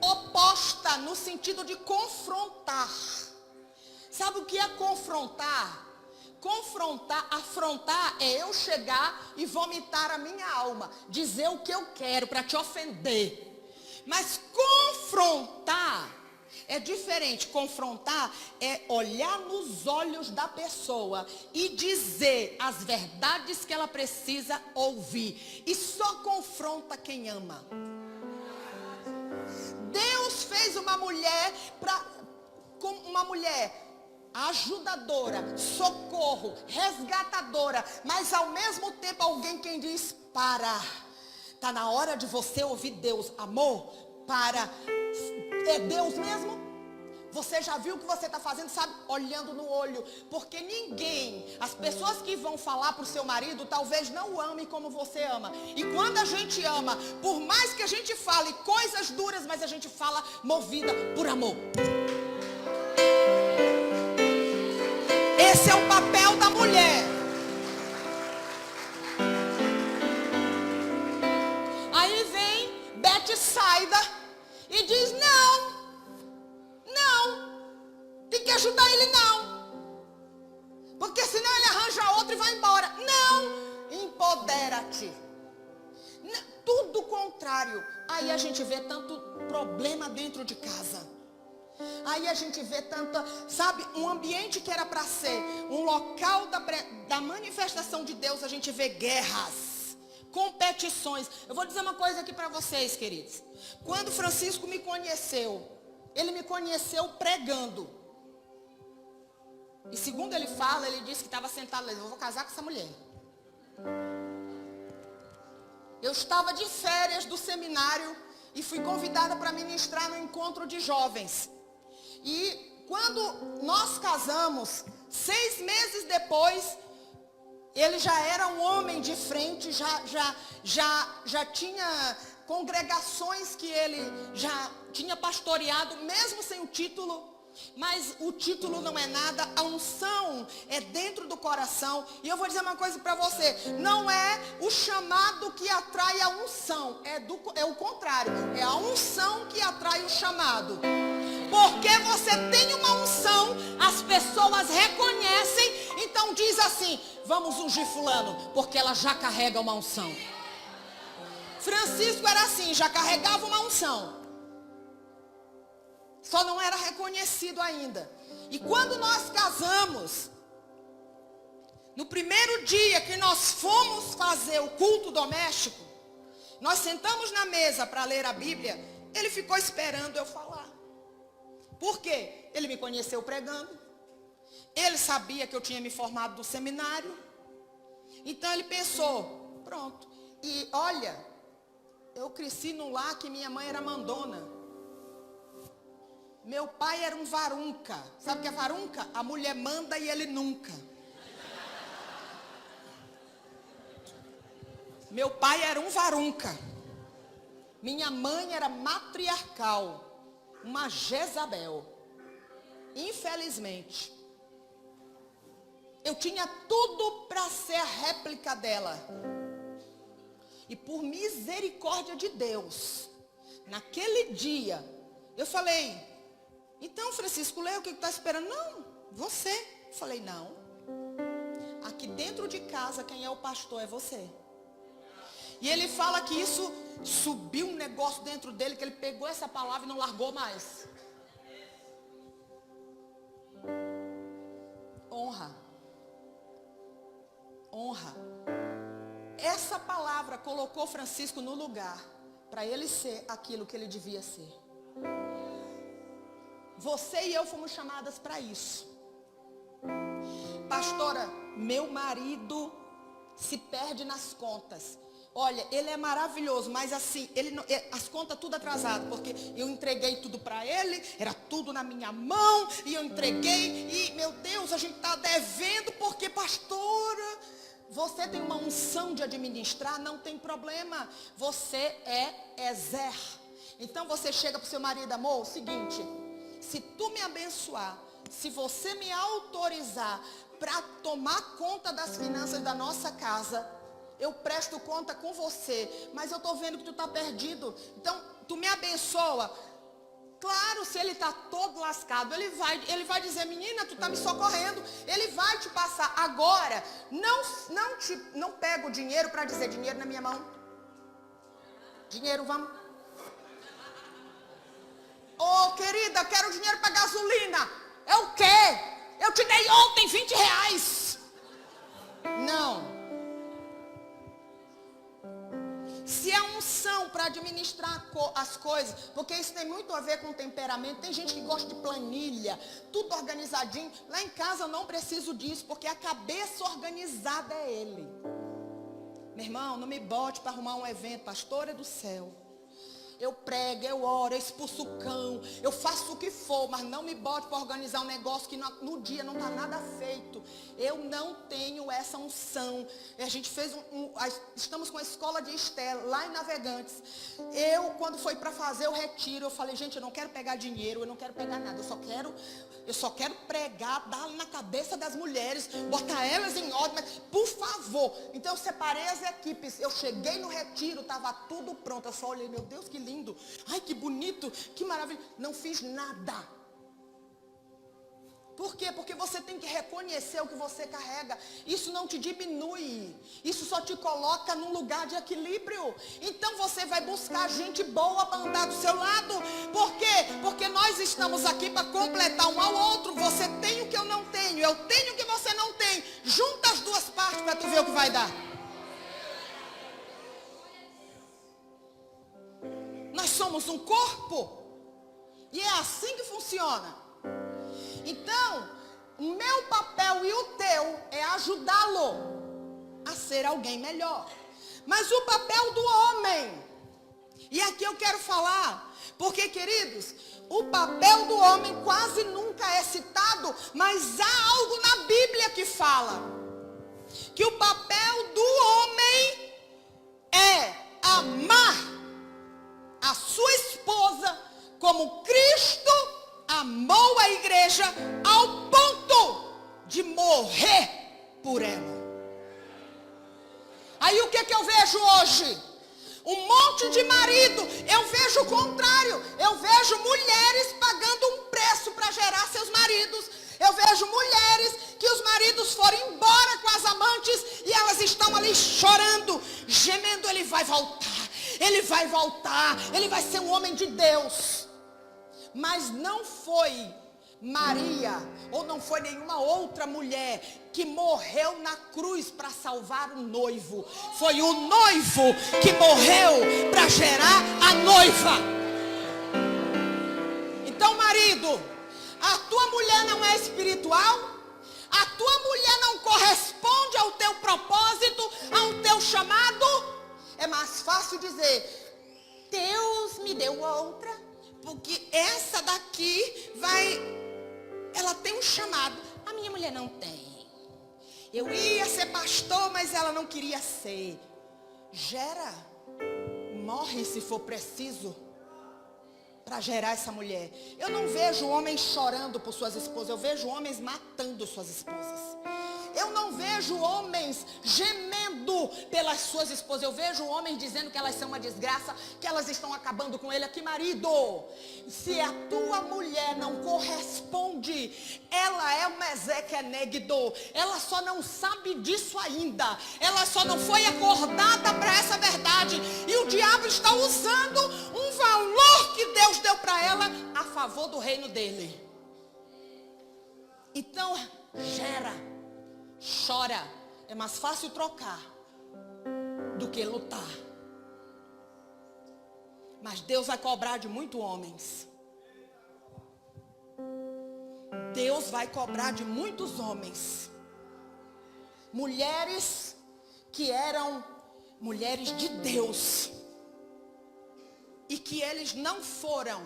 oposta no sentido de confrontar. Sabe o que é confrontar? Confrontar, afrontar é eu chegar e vomitar a minha alma. Dizer o que eu quero para te ofender. Mas confrontar é diferente. Confrontar é olhar nos olhos da pessoa e dizer as verdades que ela precisa ouvir. E só confronta quem ama. Deus fez uma mulher como uma mulher ajudadora, socorro, resgatadora, mas ao mesmo tempo alguém quem diz: para, está na hora de você ouvir Deus. Amor, para, é Deus mesmo? Você já viu o que você está fazendo, sabe? Olhando no olho. Porque ninguém, as pessoas que vão falar para o seu marido, talvez não o amem como você ama. E quando a gente ama, por mais que a gente fale coisas duras, mas a gente fala movida por amor. Esse é o papel da mulher. Aí vem Betsaida e diz: não, tem que ajudar ele não. Porque senão ele arranja outro e vai embora. Não, empodera-te. Tudo contrário. Aí a gente vê tanto problema dentro de casa. Aí a gente vê tanta, sabe, um ambiente que era para ser um local da manifestação de Deus, a gente vê guerras, competições. Eu vou dizer uma coisa aqui para vocês, queridos. Quando Francisco me conheceu, ele me conheceu pregando. E segundo ele fala, ele disse que estava sentado lá, eu vou casar com essa mulher. Eu estava de férias do seminário e fui convidada para ministrar no encontro de jovens. E quando nós casamos, 6 meses depois, ele já era um homem de frente, já tinha congregações que ele já tinha pastoreado, mesmo sem o título. Mas o título não é nada, a unção é dentro do coração. E eu vou dizer uma coisa para você, não é o chamado que atrai a unção, é o contrário, é a unção que atrai o chamado. Porque você tem uma unção, as pessoas reconhecem, então diz assim, vamos ungir fulano, porque ela já carrega uma unção. Francisco era assim, já carregava uma unção. Só não era reconhecido ainda. E quando nós casamos, no primeiro dia que nós fomos fazer o culto doméstico, nós sentamos na mesa para ler a Bíblia, ele ficou esperando eu falar. Por quê? Ele me conheceu pregando. Ele sabia que eu tinha me formado do seminário. Então ele pensou, pronto. E olha, eu cresci num lar que minha mãe era mandona. Meu pai era um varunca. Sabe o que é varunca? A mulher manda e ele nunca. Meu pai era um varunca. Minha mãe era matriarcal. Uma Jezabel. Infelizmente. Eu tinha tudo para ser a réplica dela. E por misericórdia de Deus, naquele dia, eu falei... Então, Francisco, Lê, o que está esperando? Não, você. Eu falei, não. Aqui dentro de casa, quem é o pastor é você. E ele fala que isso subiu um negócio dentro dele, que ele pegou essa palavra e não largou mais. Honra. Honra. Essa palavra colocou Francisco no lugar para ele ser aquilo que ele devia ser. Você e eu fomos chamadas para isso. Pastora, meu marido se perde nas contas. Olha, ele é maravilhoso, mas assim, as contas tudo atrasado, porque eu entreguei tudo para ele, era tudo na minha mão, e eu entreguei, e meu Deus, a gente está devendo, porque pastora, você tem uma unção de administrar, não tem problema, você é Ezer. Então você chega para o seu marido, amor, o seguinte... Se tu me abençoar, se você me autorizar para tomar conta das finanças da nossa casa, eu presto conta com você, mas eu estou vendo que tu está perdido, então tu me abençoa. Claro, se ele está todo lascado, ele vai dizer, menina, tu está me socorrendo, ele vai te passar. Agora, não pega o dinheiro para dizer, dinheiro na minha mão, dinheiro, vamos. Ô, querida, quero dinheiro para gasolina. É o quê? Eu te dei ontem 20 reais. Não. Se é unção para administrar as coisas, porque isso tem muito a ver com temperamento. Tem gente que gosta de planilha, tudo organizadinho. Lá em casa eu não preciso disso, porque a cabeça organizada é ele. Meu irmão, não me bote para arrumar um evento, pastora do céu. Eu prego, eu oro, eu expulso o cão, eu faço o que for, mas não me bote para organizar um negócio que no dia não está nada feito. Eu não tenho essa unção. A gente fez estamos com a escola de Estela, lá em Navegantes. Quando foi para fazer o retiro, eu falei, gente, eu não quero pegar dinheiro, eu não quero pegar nada, eu só quero pregar, dar na cabeça das mulheres, botar elas em ordem, mas, por favor. Então eu separei as equipes, eu cheguei no retiro, estava tudo pronto, eu só olhei, meu Deus, que lindo, ai que bonito, que maravilha, não fiz nada. Por quê? Porque você tem que reconhecer o que você carrega. Isso não te diminui, isso só te coloca num lugar de equilíbrio. Então você vai buscar gente boa para andar do seu lado. Por quê? Porque nós estamos aqui para completar um ao outro. Você tem o que eu não tenho, eu tenho o que você não tem. Junta as duas partes para tu ver o que vai dar. Nós somos um corpo. E é assim que funciona. Então, o meu papel e o teu é ajudá-lo a ser alguém melhor. Mas o papel do homem, e aqui eu quero falar, porque, queridos, o papel do homem quase nunca é citado, mas há algo na Bíblia que fala que o papel do homem é amar a sua esposa como Cristo amou a igreja ao ponto de morrer por ela. Aí o que eu vejo hoje? Um monte de marido. Eu vejo o contrário. Eu vejo mulheres pagando um preço para gerar seus maridos. Eu vejo mulheres que os maridos foram embora com as amantes e elas estão ali chorando, gemendo. Ele vai voltar, ele vai voltar, ele vai ser um homem de Deus. Mas não foi Maria, ou não foi nenhuma outra mulher que morreu na cruz para salvar o noivo. Foi o noivo que morreu para gerar a noiva. Então, marido, a tua mulher não é espiritual? A tua mulher não corresponde ao teu propósito, ao teu chamado? É mais fácil dizer: Deus me deu outra, porque essa daqui ela tem um chamado. A minha mulher não tem. Eu ia ser pastor, mas ela não queria ser. Gera, morre se for preciso para gerar essa mulher. Eu não vejo homens chorando por suas esposas, eu vejo homens matando suas esposas. Eu não vejo homens gemendo pelas suas esposas. Eu vejo homens dizendo que elas são uma desgraça, que elas estão acabando com ele. Aqui, marido, se a tua mulher não corresponde, ela é uma Ezequiel, ela só não sabe disso ainda. Ela só não foi acordada para essa verdade. E o diabo está usando um valor que Deus deu para ela a favor do reino dele. Então, gera. Chora, é mais fácil trocar do que lutar. Mas Deus vai cobrar de muitos homens. Deus vai cobrar de muitos homens. Mulheres que eram mulheres de Deus e que eles não foram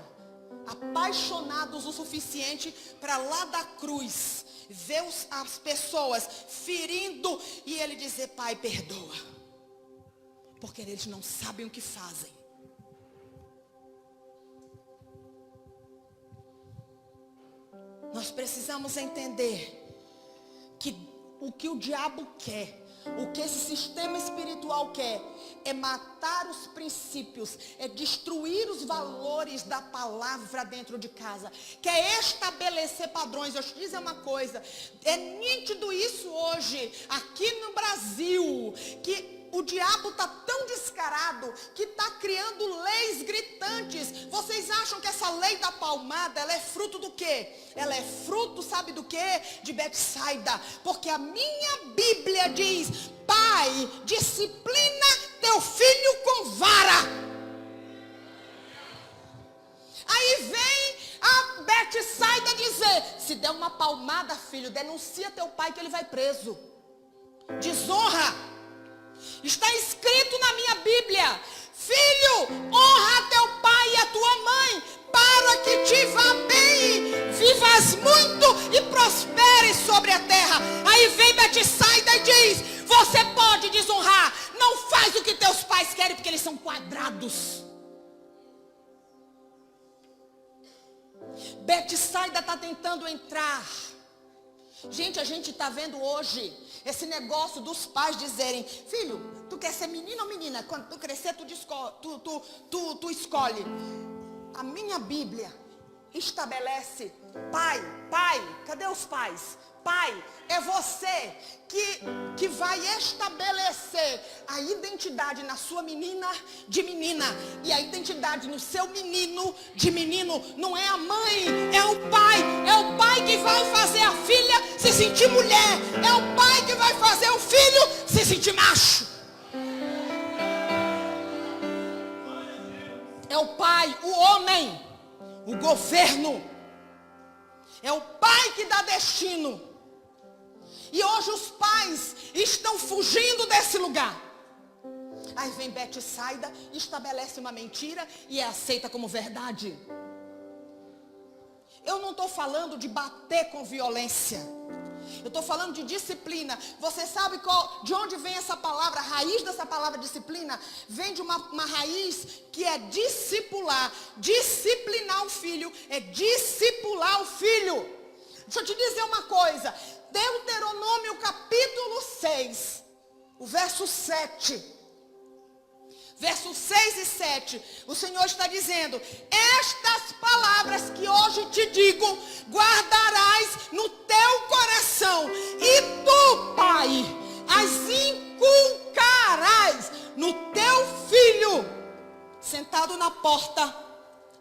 apaixonados o suficiente para lá da cruz ver as pessoas ferindo e ele dizer: Pai, perdoa, porque eles não sabem o que fazem. Nós precisamos entender que o que o diabo quer, o que esse sistema espiritual quer, é matar os princípios, é destruir os valores da palavra dentro de casa, quer estabelecer padrões. Eu te dizer uma coisa, é nítido isso hoje, aqui no Brasil, que o diabo está tão descarado que está criando leis gritantes. Vocês acham que essa lei da palmada, ela é fruto do quê? Ela é fruto, sabe do quê? De Betsaida. Porque a minha Bíblia diz: pai, disciplina teu filho com vara. Aí vem a Betsaida dizer: se der uma palmada, filho, denuncia teu pai que ele vai preso. Desonra. Está escrito na minha Bíblia: filho, honra teu pai e a tua mãe, para que te vá bem, vivas muito e prosperes sobre a terra. Aí vem Betsaida e diz: você pode desonrar, não faz o que teus pais querem, porque eles são quadrados. Betsaida está tentando entrar. Gente, a gente está vendo hoje esse negócio dos pais dizerem: filho, tu quer ser menino ou menina? Quando tu crescer, tu escolhe. A minha Bíblia estabelece: pai, cadê os pais? Pai, é você que vai estabelecer a identidade na sua menina de menina e a identidade no seu menino de menino. Não é a mãe, é o pai que vai fazer a filha se sentir mulher, é o pai que vai fazer o filho se sentir macho. É o pai, o o governo. É o pai que dá destino. E hoje os pais estão fugindo desse lugar. Aí vem Betsaida, estabelece uma mentira e é aceita como verdade. Eu não estou falando de bater com violência. Eu estou falando de disciplina. Você sabe de onde vem essa palavra? A raiz dessa palavra disciplina vem de uma raiz que é discipular. Disciplinar o filho é discipular o filho. Deixa eu te dizer uma coisa. Deuteronômio capítulo 6, o verso 7. Versos 6 e 7, o Senhor está dizendo: estas palavras que hoje te digo, guardarás no teu coração, e tu, pai, as inculcarás no teu filho, sentado na porta,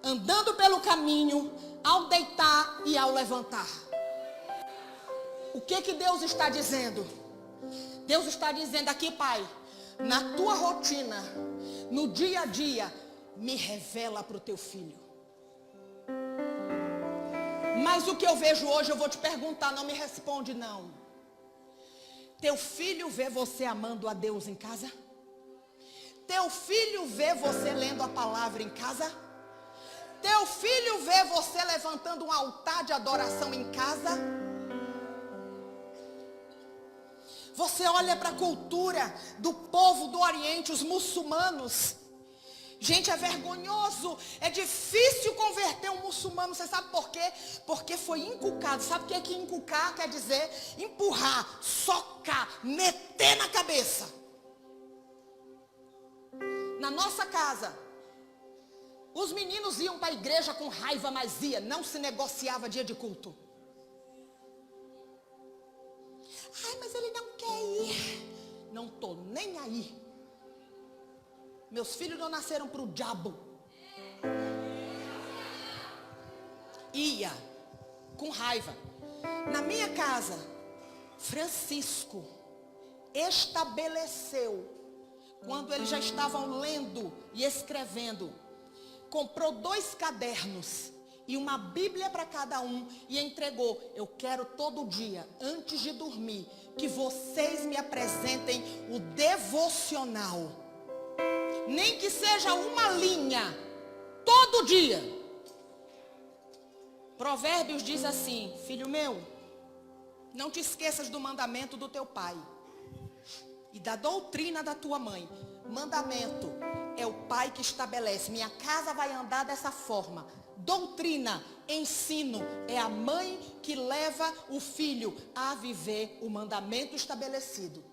andando pelo caminho, ao deitar e ao levantar. O que Deus está dizendo? Deus está dizendo aqui, pai, na tua rotina, no dia a dia, me revela para o teu filho. Mas o que eu vejo hoje, eu vou te perguntar, não me responde não. Teu filho vê você amando a Deus em casa? Teu filho vê você lendo a palavra em casa? Teu filho vê você levantando um altar de adoração em casa? Você olha para a cultura do povo do Oriente, os muçulmanos. Gente, é vergonhoso, é difícil converter um muçulmano. Você sabe por quê? Porque foi inculcado. Sabe o que é que inculcar quer dizer? Empurrar, socar, meter na cabeça. Na nossa casa, os meninos iam para a igreja com raiva, mas ia, não se negociava dia de culto. Ai, mas ele não quer ir. Não estou nem aí. Meus filhos não nasceram para o diabo. Ia, com raiva. Na minha casa, Francisco estabeleceu, quando eles já estavam lendo e escrevendo, comprou 2 cadernos e uma Bíblia para cada um e entregou. Eu quero todo dia, antes de dormir, que vocês me apresentem o devocional. Nem que seja uma linha, todo dia. Provérbios diz assim: filho meu, não te esqueças do mandamento do teu pai e da doutrina da tua mãe. Mandamento é o pai que estabelece. Minha casa vai andar dessa forma. Doutrina, ensino, é a mãe que leva o filho a viver o mandamento estabelecido.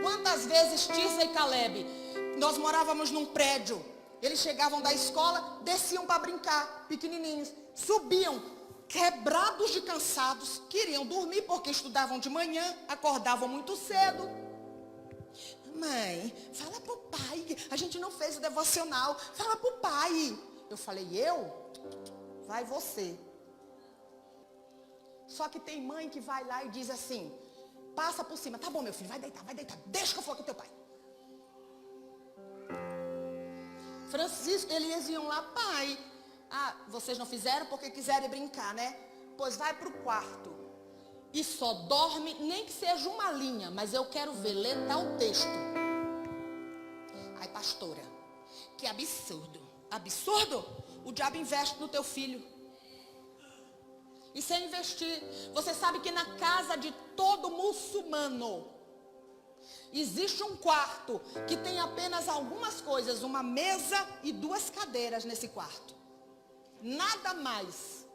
Quantas vezes Tirsa e Caleb, nós morávamos num prédio, eles chegavam da escola, desciam para brincar, pequenininhos, subiam, quebrados de cansados, queriam dormir porque estudavam de manhã, acordavam muito cedo. Mãe, fala pro pai, a gente não fez o devocional, fala pro pai. Eu falei, vai você. Só que tem mãe que vai lá e diz assim, passa por cima, tá bom meu filho, vai deitar, deixa que eu falo com teu pai. Francisco, eles iam lá, pai, vocês não fizeram porque quiserem brincar, né? Pois vai pro quarto. E só dorme, nem que seja uma linha, mas eu quero ver, ler tal texto. Ai, pastora, que absurdo. Absurdo? O diabo investe no teu filho. E sem investir, você sabe que na casa de todo muçulmano, existe um quarto que tem apenas algumas coisas, uma mesa e 2 cadeiras nesse quarto. Nada mais.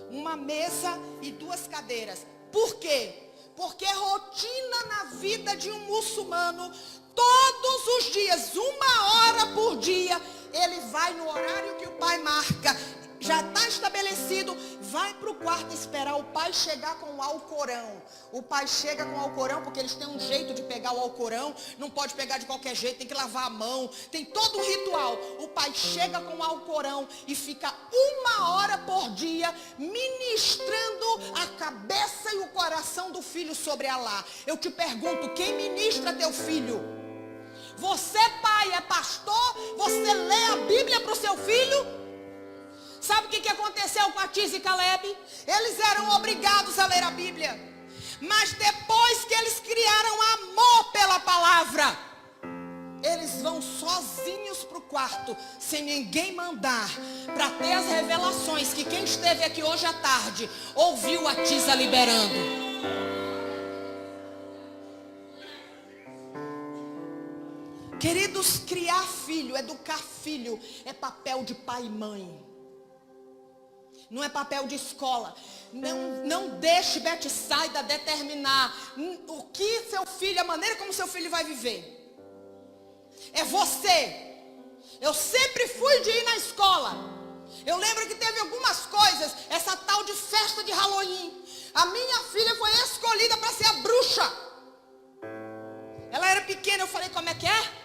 Uma mesa e 2 cadeiras. Por quê? Porque é rotina na vida de um muçulmano, todos os dias, 1 hora por dia, ele vai no horário que o pai marca, já está estabelecido, vai para o quarto esperar o pai chegar com o Alcorão. O pai chega com o Alcorão, porque eles têm um jeito de pegar o Alcorão, não pode pegar de qualquer jeito, tem que lavar a mão, tem todo um ritual. O pai chega com o Alcorão e fica 1 hora por dia ministrando a cabeça e o coração do filho sobre Alá. Eu te pergunto, quem ministra teu filho? Você, pai, é pastor? Você lê a Bíblia para o seu filho? Sabe o que aconteceu com Atis e Caleb? Eles eram obrigados a ler a Bíblia. Mas depois que eles criaram amor pela palavra, eles vão sozinhos para o quarto, sem ninguém mandar, para ter as revelações que quem esteve aqui hoje à tarde ouviu a Tisa liberando. Queridos, criar filho, educar filho, é papel de pai e mãe. Não é papel de escola. Não deixe Betsaida determinar o que seu filho, a maneira como seu filho vai viver. É você. Eu sempre fui de ir na escola. Eu lembro que teve algumas coisas, essa tal de festa de Halloween. A minha filha foi escolhida para ser a bruxa. Ela era pequena, eu falei, como é que é?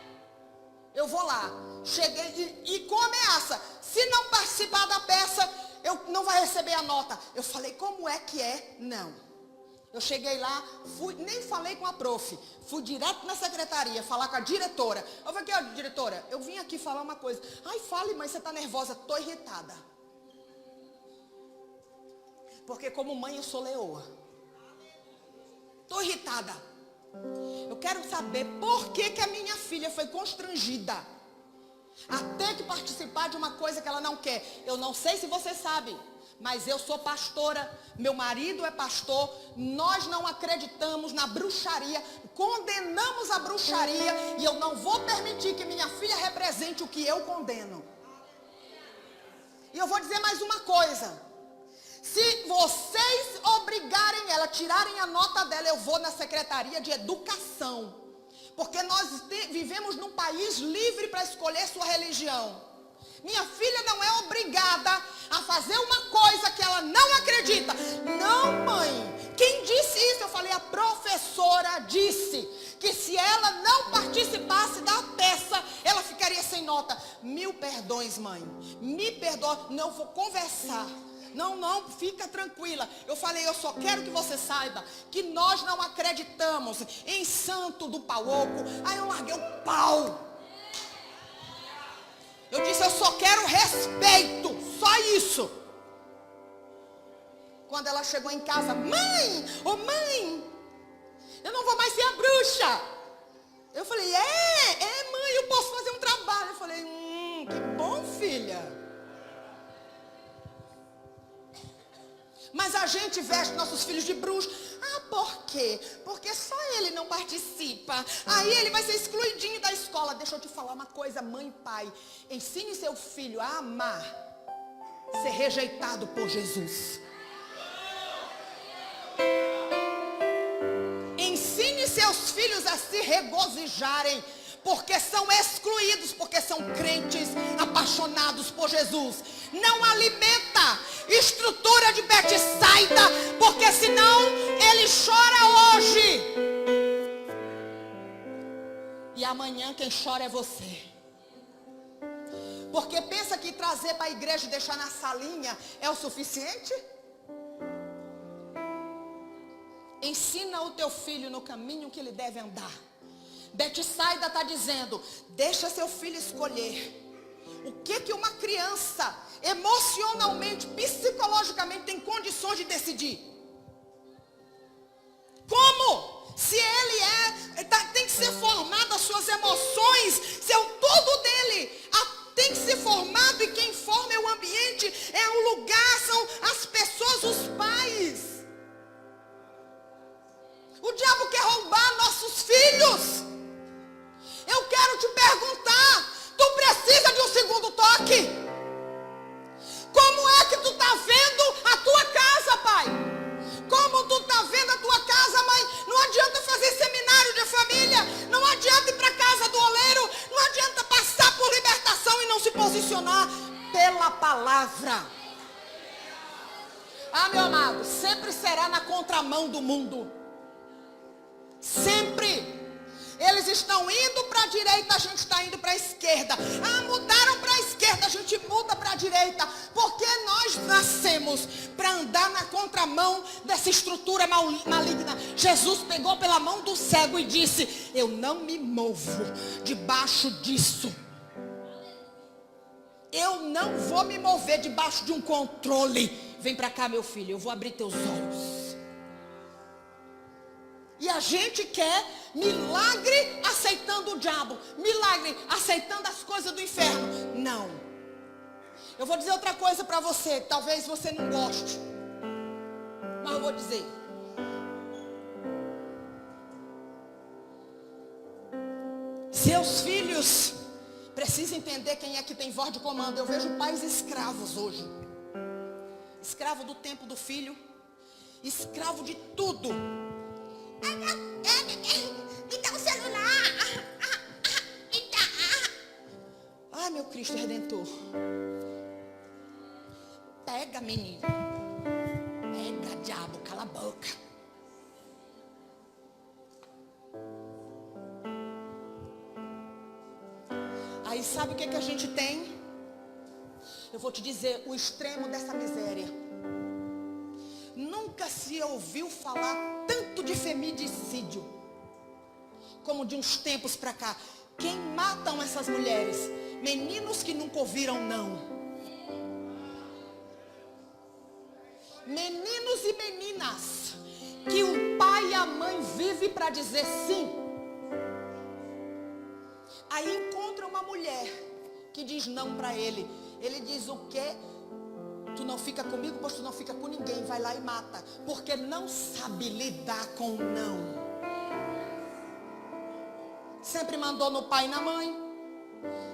Eu vou lá. Cheguei e com ameaça. Se não participar da peça, eu não vai receber a nota. Eu falei, como é que é? Não. Eu cheguei lá, nem falei com a prof. Fui direto na secretaria, falar com a diretora. Eu falei, ó, diretora, eu vim aqui falar uma coisa. Ai, fale, mas você está nervosa. Estou irritada. Porque como mãe eu sou leoa. Estou irritada. Eu quero saber por que a minha filha foi constrangida a ter que participar de uma coisa que ela não quer. Eu não sei se você sabe, mas eu sou pastora, meu marido é pastor, nós não acreditamos na bruxaria, condenamos a bruxaria e eu não vou permitir que minha filha represente o que eu condeno. E eu vou dizer mais uma coisa. Se vocês obrigarem ela, tirarem a nota dela, eu vou na Secretaria de Educação. Porque nós vivemos num país livre para escolher sua religião. Minha filha não é obrigada a fazer uma coisa que ela não acredita. Não, mãe. Quem disse isso? Eu falei, a professora disse que se ela não participasse da peça, ela ficaria sem nota. 1000 perdões, mãe. Me perdoa. Não, vou conversar. Não, fica tranquila. Eu falei, eu só quero que você saiba que nós não acreditamos em santo do pau oco. Aí eu larguei o pau. Eu disse, eu só quero respeito, só isso. Quando ela chegou em casa, mãe, eu não vou mais ser a bruxa. Eu falei, mãe, eu posso fazer um trabalho. Eu falei, que bom, filha. Mas a gente veste nossos filhos de bruxo. Ah, por quê? Porque só ele não participa. Aí ele vai ser excluidinho da escola. Deixa eu te falar uma coisa, mãe e pai. Ensine seu filho a amar, ser rejeitado por Jesus. Ensine seus filhos a se regozijarem, porque são excluídos, porque são crentes apaixonados por Jesus. Não alimenta estrutura de Betsaida, porque senão ele chora hoje e amanhã quem chora é você. Porque pensa que trazer para a igreja e deixar na salinha é o suficiente? Ensina o teu filho no caminho que ele deve andar. Betsaida está dizendo, deixa seu filho escolher. O que uma criança emocionalmente, psicologicamente tem condições de decidir? Como? Se ele tem que ser formado, as suas emoções, tudo dele tem que ser formado, e quem forma é o ambiente, é o lugar, são as pessoas, os pais. O diabo quer roubar nossos filhos. Eu quero te perguntar, tu precisa de um segundo toque? Como é que tu está vendo a tua casa, pai? Como tu está vendo a tua casa, mãe? Não adianta fazer seminário de família, não adianta ir para a casa do oleiro, não adianta passar por libertação e não se posicionar pela palavra. Ah, meu amado, sempre será na contramão do mundo. Sempre. Eles estão indo para a direita, a gente está indo para a esquerda. Ah, mudaram para a esquerda, a gente muda para a direita. Porque nós nascemos para andar na contramão dessa estrutura maligna. Jesus pegou pela mão do cego e disse, eu não me movo debaixo disso. Eu não vou me mover debaixo de um controle. Vem para cá, meu filho, eu vou abrir teus olhos. E a gente quer milagre aceitando o diabo, milagre aceitando as coisas do inferno. Não. Eu vou dizer outra coisa para você, talvez você não goste, mas eu vou dizer. Seus filhos precisam entender quem é que tem voz de comando. Eu vejo pais escravos hoje. Escravo do tempo do filho. Escravo de tudo. Me dá o celular. Ai, meu Cristo Redentor. Pega, menino. Pega, diabo, cala a boca. Aí sabe o que a gente tem? Eu vou te dizer o extremo dessa miséria. Nunca se ouviu falar tanto de feminicídio como de uns tempos para cá. Quem matam essas mulheres? Meninos que nunca ouviram não. Meninos e meninas que o pai e a mãe vivem para dizer sim. Aí encontra uma mulher que diz não para ele. Ele diz o quê? Tu não fica comigo, pois tu não fica com ninguém. Vai lá e mata. Porque não sabe lidar com o não. Sempre mandou no pai e na mãe.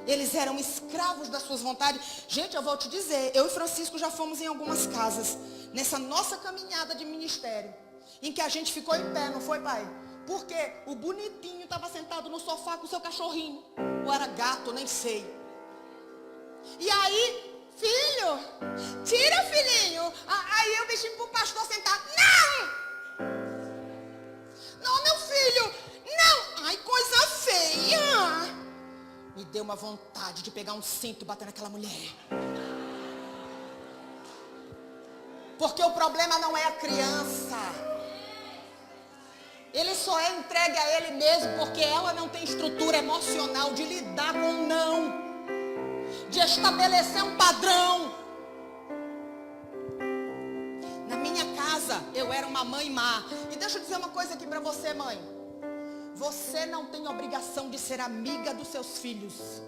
Eles eram escravos das suas vontades. Gente, eu vou te dizer, eu e Francisco já fomos em algumas casas, nessa nossa caminhada de ministério, em que a gente ficou em pé, não foi, pai? Porque o bonitinho estava sentado no sofá com o seu cachorrinho. Ou era gato, nem sei. E aí, filho, tira, filhinho. Aí eu deixei pro pastor sentar. Não! Não, meu filho, não. Ai, coisa feia. Me deu uma vontade de pegar um cinto e bater naquela mulher. Porque o problema não é a criança. Ele só é entregue a ele mesmo porque ela não tem estrutura emocional de lidar com o não. De estabelecer um padrão. Na minha casa, eu era uma mãe má. E deixa eu dizer uma coisa aqui pra você, mãe. Você não tem obrigação de ser amiga dos seus filhos.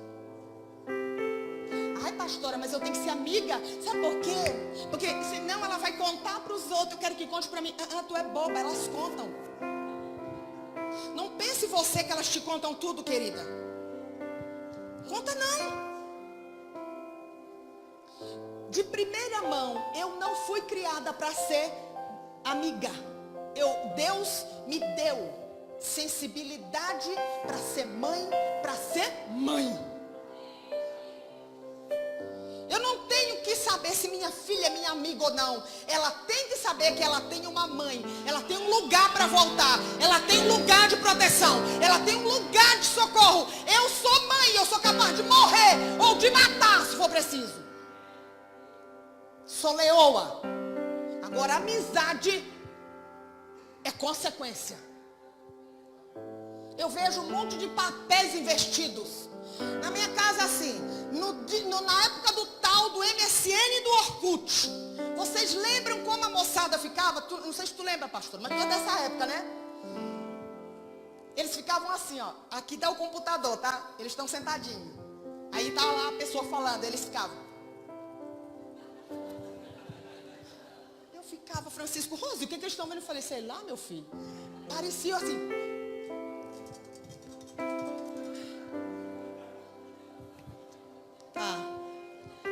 Ai, pastora, mas eu tenho que ser amiga. Sabe por quê? Porque senão ela vai contar para os outros. Eu quero que conte para mim. Tu é boba, elas contam. Não pense você que elas te contam tudo, querida. Conta não. De primeira mão, eu não fui criada para ser amiga. Deus me deu sensibilidade para ser mãe, para ser mãe. Eu não tenho que saber se minha filha é minha amiga ou não. Ela tem que saber que ela tem uma mãe. Ela tem um lugar para voltar. Ela tem um lugar de proteção. Ela tem um lugar de socorro. Eu sou mãe, eu sou capaz de morrer ou de matar se for preciso. Sou leoa. Agora, amizade é consequência. Eu vejo um monte de papéis investidos. Na minha casa, assim, na época do tal do MSN e do Orkut. Vocês lembram como a moçada ficava? Não sei se tu lembra, pastor, mas tu é dessa época, né? Eles ficavam assim, ó. Aqui tá o computador, tá? Eles estão sentadinhos. Aí tá lá a pessoa falando, eles ficavam. Eu ficava, Francisco, Rose, o que eles estão vendo? Eu falei, sei lá, meu filho. Parecia assim.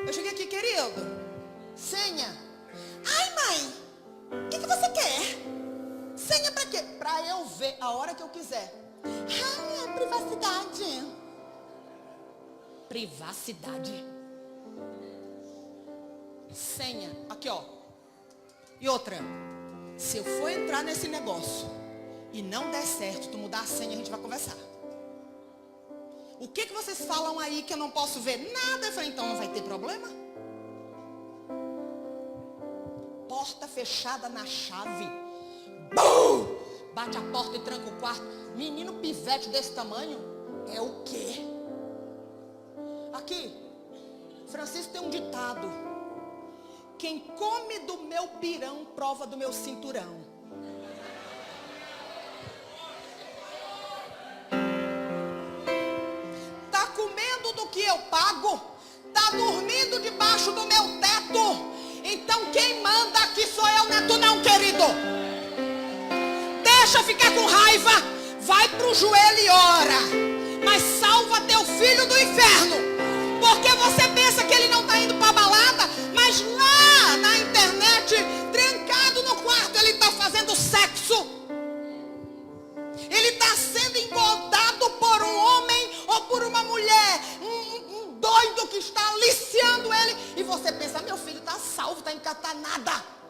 Eu cheguei aqui, querido. Senha. Ai, mãe. O que você quer? Senha pra quê? Pra eu ver a hora que eu quiser. Ai, é privacidade. Privacidade. Senha. Aqui, ó. E outra. Se eu for entrar nesse negócio e não der certo, tu mudar a senha, a gente vai conversar. O que vocês falam aí que eu não posso ver? Nada. Eu falei, então não vai ter problema? Porta fechada na chave. Bum! Bate a porta e tranca o quarto. Menino pivete desse tamanho. É o quê? Aqui. Francisco tem um ditado: quem come do meu pirão prova do meu cinturão. Tá comendo do que eu pago, tá dormindo debaixo do meu teto. Então quem manda aqui sou eu, não é tu não, querido. Deixa ficar com raiva, vai pro joelho e ora, mas salva teu filho do inferno, porque você pensa que ele não está indo para balada, mas lá na internet, trancado no quarto, ele está fazendo sexo. Ele está sendo engodado por um homem ou por uma mulher, um doido que está aliciando ele, e você pensa, meu filho está salvo, está encatanada.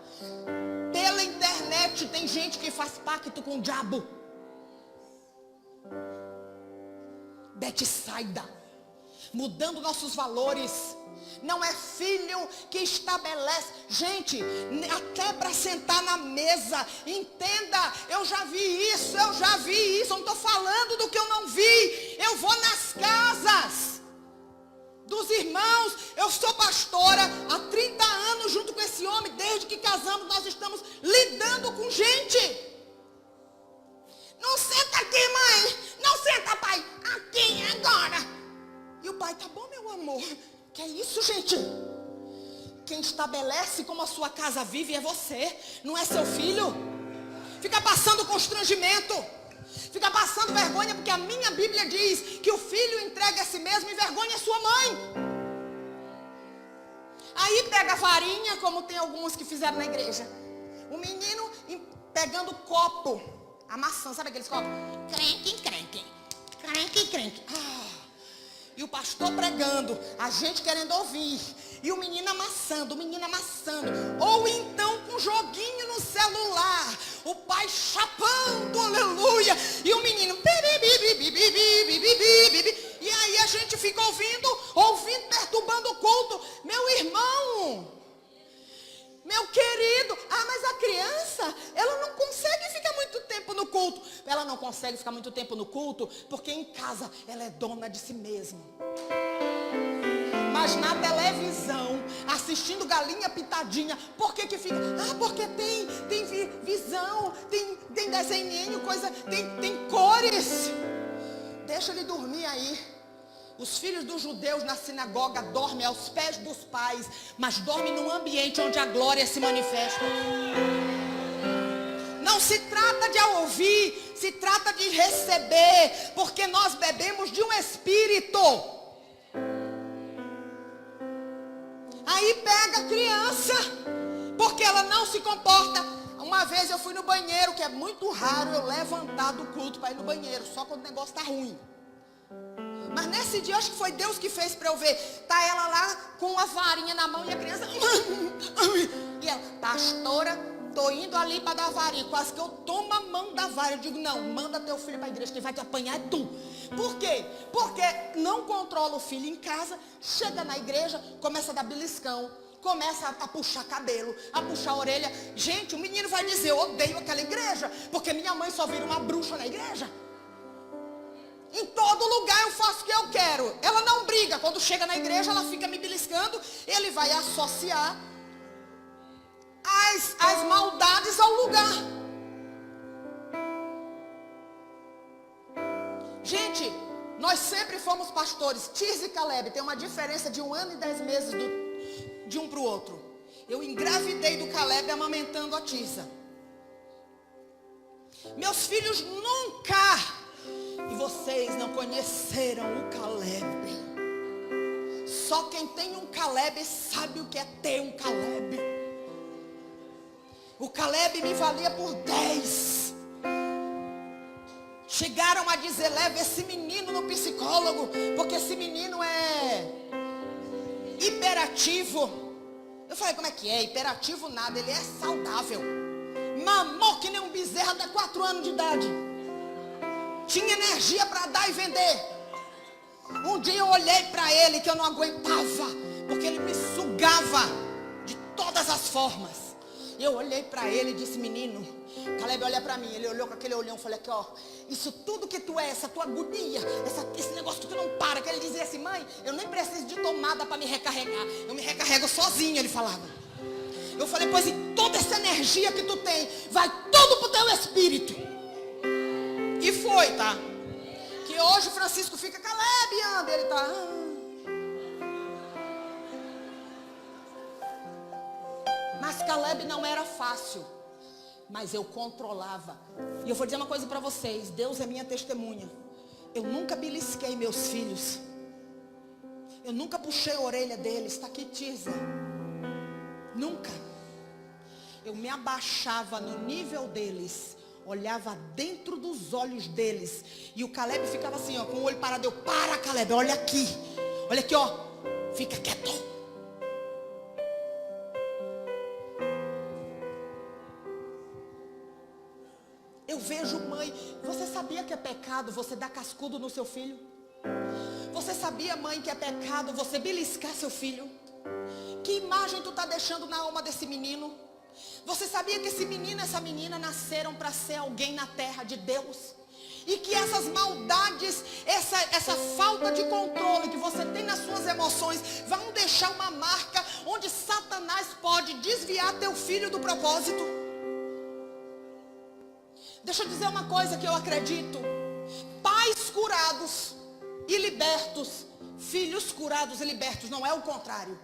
Pela internet tem gente que faz pacto com o diabo. Betsaida, mudando nossos valores. Não é filho que estabelece. Gente, até para sentar na mesa, entenda, eu já vi isso, eu não estou falando do que eu não vi. Eu vou nas casas dos irmãos, eu sou pastora há 30 anos junto com esse homem, desde que casamos nós estamos lidando com gente. Não senta aqui, mãe, não senta, pai, aqui agora. E o pai, tá bom, meu amor. Que é isso, gente? Quem estabelece como a sua casa vive é você, não é seu filho. Fica passando constrangimento, fica passando vergonha, porque a minha Bíblia diz que o filho entrega a si mesmo e envergonha a sua mãe. Aí pega a varinha, como tem alguns que fizeram na igreja. O menino pegando copo, amassando, sabe aqueles copos? Crenque, crenque, crenque, crenque. E o pastor pregando, a gente querendo ouvir, e o menino amassando, ou então com um joguinho no celular, o pai chapando, aleluia, e o menino, e aí a gente fica ouvindo, perturbando o culto. Meu irmão, meu querido, mas a criança, ela não consegue ficar muito tempo no culto. Ela não consegue ficar muito tempo no culto, porque em casa ela é dona de si mesma. Mas na televisão, assistindo Galinha Pitadinha, por que fica? Porque tem visão, tem desenho, coisa, tem cores. Deixa ele dormir aí. Os filhos dos judeus na sinagoga dormem aos pés dos pais, mas dormem num ambiente onde a glória se manifesta. Não se trata de ouvir, se trata de receber, porque nós bebemos de um espírito. Aí pega a criança, porque ela não se comporta. Uma vez eu fui no banheiro, que é muito raro eu levantar do culto para ir no banheiro, só quando o negócio está ruim. Mas nesse dia, acho que foi Deus que fez para eu ver. Tá ela lá com a varinha na mão e a criança... E ela, pastora, tô indo ali para dar a varinha. Quase que eu tomo a mão da vara. Eu digo, não, manda teu filho para a igreja, quem vai te apanhar é tu. Por quê? Porque não controla o filho em casa, chega na igreja, começa a dar beliscão, começa a puxar cabelo, a puxar a orelha. Gente, o menino vai dizer, eu odeio aquela igreja, porque minha mãe só vira uma bruxa na igreja. Em todo lugar eu faço o que eu quero. Ela não briga. Quando chega na igreja, ela fica me beliscando. Ele vai associar as maldades ao lugar. Gente, nós sempre fomos pastores. Tirza e Caleb tem uma diferença de 1 ano e 10 meses de um para o outro. Eu engravidei do Caleb amamentando a Tirza. Meus filhos nunca... E vocês não conheceram o Caleb. Só quem tem um Caleb sabe o que é ter um Caleb. O Caleb me valia por 10. Chegaram a dizer, leva esse menino no psicólogo, porque esse menino é hiperativo. Eu falei, como é que é? Hiperativo nada, ele é saudável. Mamou que nem um bezerro até 4 anos de idade. Tinha energia para dar e vender. Um dia eu olhei para ele que eu não aguentava, porque ele me sugava de todas as formas. Eu olhei para ele e disse, menino, Caleb, olha pra mim. Ele olhou com aquele olhão, falei aqui, ó, isso tudo que tu é, essa tua agonia, esse negócio que tu não para. Que ele dizia assim, mãe, eu nem preciso de tomada para me recarregar, eu me recarrego sozinho, ele falava. Eu falei, pois e toda essa energia que tu tem, vai tudo pro teu espírito. E foi, tá? Que hoje o Francisco fica, Caleb, anda, ele tá... Mas Caleb não era fácil, mas eu controlava. E eu vou dizer uma coisa para vocês, Deus é minha testemunha. Eu nunca belisquei meus filhos. Eu nunca puxei a orelha deles. Está aqui, Tirza. Nunca. Eu me abaixava no nível deles, olhava dentro dos olhos deles. E o Caleb ficava assim, ó, com o olho parado. Eu, para, Caleb, olha aqui, ó, fica quieto. Eu vejo mãe, você sabia que é pecado você dar cascudo no seu filho? Você sabia, mãe, que é pecado você beliscar seu filho? Que imagem tu está deixando na alma desse menino? Você sabia que esse menino e essa menina nasceram para ser alguém na terra de Deus? E que essas maldades, essa falta de controle que você tem nas suas emoções vão deixar uma marca onde Satanás pode desviar teu filho do propósito? Deixa eu dizer uma coisa que eu acredito. Pais curados e libertos, filhos curados e libertos, não é o contrário.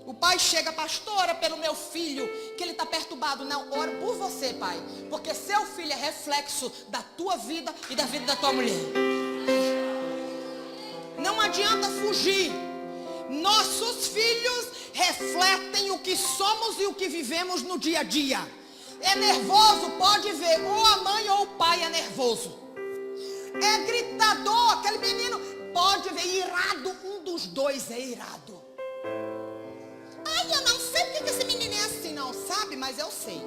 O pai chega, pastora, pelo meu filho, que ele está perturbado. Não, oro por você, pai. Porque seu filho é reflexo da tua vida e da vida da tua mulher. Não adianta fugir. Nossos filhos refletem o que somos e o que vivemos no dia a dia. É nervoso, pode ver, ou a mãe ou o pai é nervoso. É gritador, aquele menino, pode ver, irado, um dos dois é irado. Ai, eu não sei porque que esse menino é assim, não sabe, mas eu sei.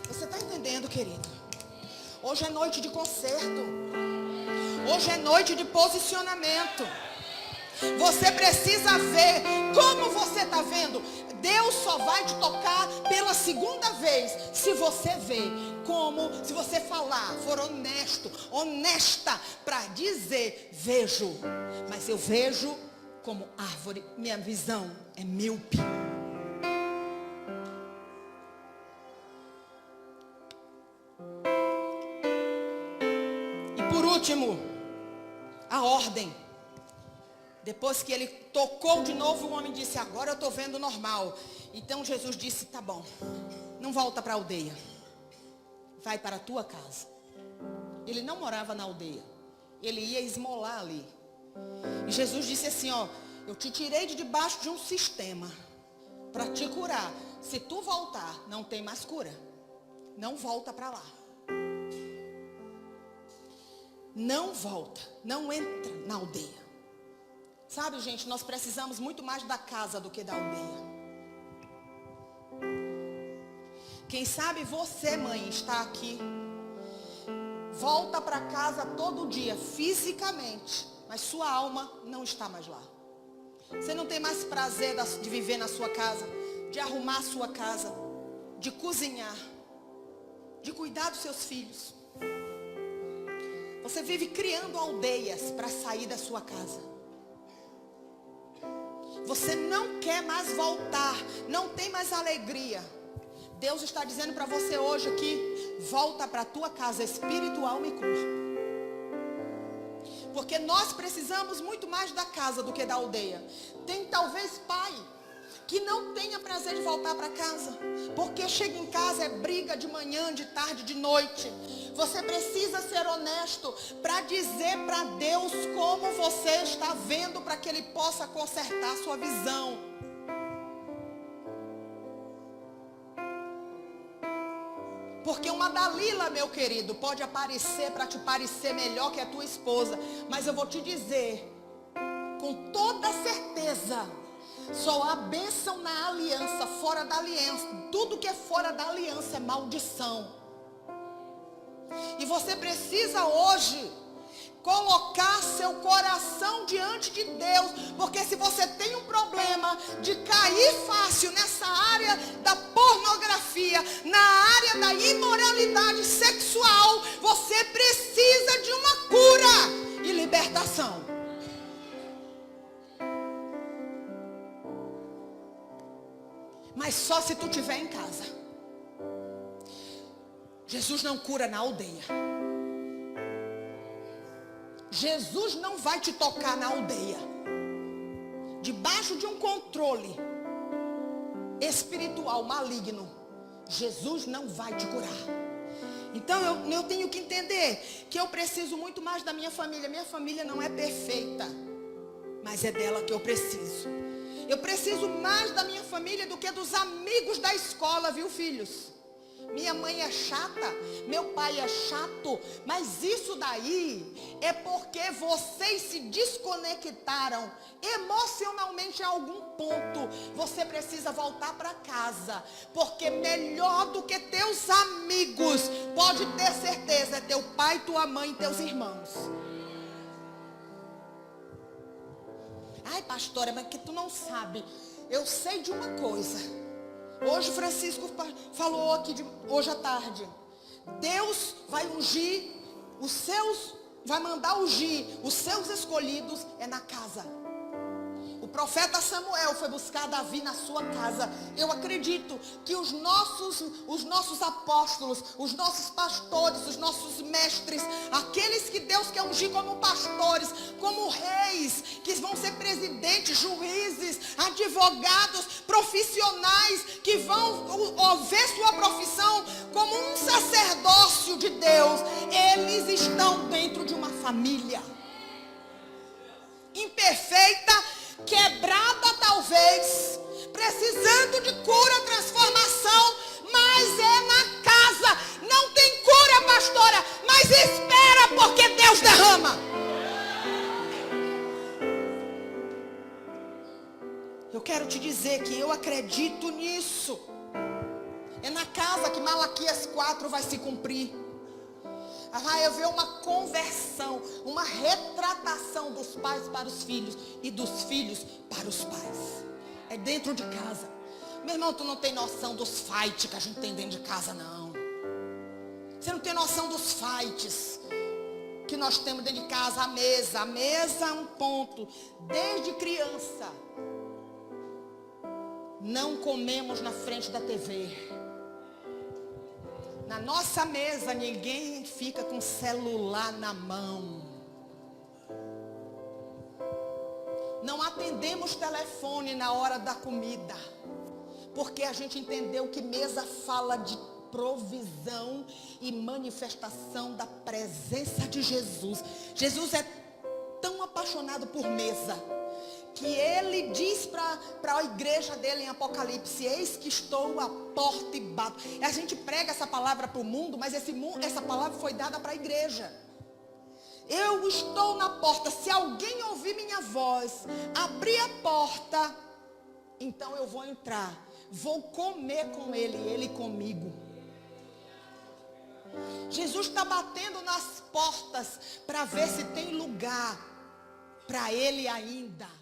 Você está entendendo, querido? Hoje é noite de conserto. Hoje é noite de posicionamento. Você precisa ver como você está vendo. Deus só vai te tocar pela segunda vez se você ver como, se você falar, for honesto, honesta para dizer, vejo, mas eu vejo como árvore, minha visão é míope. E por último, a ordem. Depois que ele tocou de novo, o homem disse, agora eu estou vendo normal. Então Jesus disse, tá bom, não volta para a aldeia. Vai para a tua casa. Ele não morava na aldeia. Ele ia esmolar ali. E Jesus disse assim, ó, eu te tirei de debaixo de um sistema para te curar. Se tu voltar, não tem mais cura. Não volta para lá. Não volta, não entra na aldeia. Sabe, gente, nós precisamos muito mais da casa do que da aldeia. Quem sabe você, mãe, está aqui. Volta para casa todo dia, fisicamente. Mas sua alma não está mais lá. Você não tem mais prazer de viver na sua casa, de arrumar a sua casa, de cozinhar, de cuidar dos seus filhos. Você vive criando aldeias para sair da sua casa. Você não quer mais voltar, não tem mais alegria. Deus está dizendo para você hoje aqui, volta para a tua casa espiritual e corpo. Porque nós precisamos muito mais da casa do que da aldeia. Tem talvez pai que não tenha prazer de voltar para casa, porque chega em casa é briga de manhã, de tarde, de noite. Você precisa ser honesto para dizer para Deus como você está vendo, para que Ele possa consertar a sua visão. Porque uma Dalila, meu querido, pode aparecer para te parecer melhor que a tua esposa, mas eu vou te dizer com toda certeza, só há bênção na aliança, fora da aliança. Tudo que é fora da aliança é maldição. E você precisa hoje colocar seu coração diante de Deus, porque se você tem um problema de cair fácil nessa área da pornografia, na área da imoralidade sexual, você precisa de uma cura e libertação. Mas só se tu estiver em casa. Jesus não cura na aldeia. Jesus não vai te tocar na aldeia, debaixo de um controle espiritual maligno. Jesus não vai te curar. Então eu tenho que entender que eu preciso muito mais da minha família. Minha família não é perfeita, mas é dela que eu preciso. Eu preciso mais da minha família do que dos amigos da escola, viu, filhos? Minha mãe é chata, meu pai é chato, mas isso daí é porque vocês se desconectaram emocionalmente em algum ponto. Você precisa voltar para casa, porque melhor do que teus amigos, pode ter certeza, é teu pai, tua mãe e teus irmãos. Ai, pastora, mas que tu não sabe. Eu sei de uma coisa. Hoje Francisco falou aqui, hoje à tarde. Deus vai ungir os seus, vai mandar ungir os seus escolhidos é na casa. O profeta Samuel foi buscar Davi na sua casa. Eu acredito que os nossos apóstolos, os nossos pastores, os nossos mestres, aqueles que Deus quer ungir como pastores, como reis, que vão ser presidentes, juízes, advogados, profissionais, que vão ver sua profissão como um sacerdócio de Deus, eles estão dentro de uma família imperfeita, quebrada talvez, precisando de cura, transformação, mas é na casa. Não tem cura, pastora, mas espera, porque Deus derrama. Eu quero te dizer que eu acredito nisso. É na casa que Malaquias 4 vai se cumprir. Vai haver uma conversão, uma retratação dos pais para os filhos e dos filhos para os pais. É dentro de casa. Meu irmão, tu não tem noção dos fights que a gente tem dentro de casa, não. Você não tem noção dos fights que nós temos dentro de casa. A mesa é um ponto. Desde criança, não comemos na frente da TV. Na nossa mesa, ninguém fica com celular na mão. Não atendemos telefone na hora da comida. Porque a gente entendeu que mesa fala de provisão e manifestação da presença de Jesus. Jesus é tão apaixonado por mesa, que ele diz para a igreja dele em Apocalipse: eis que estou à porta e bato. E a gente prega essa palavra para o mundo, mas essa palavra foi dada para a igreja. Eu estou na porta. Se alguém ouvir minha voz, abrir a porta, então eu vou entrar, vou comer com ele, ele comigo. Jesus está batendo nas portas para ver se tem lugar para ele ainda.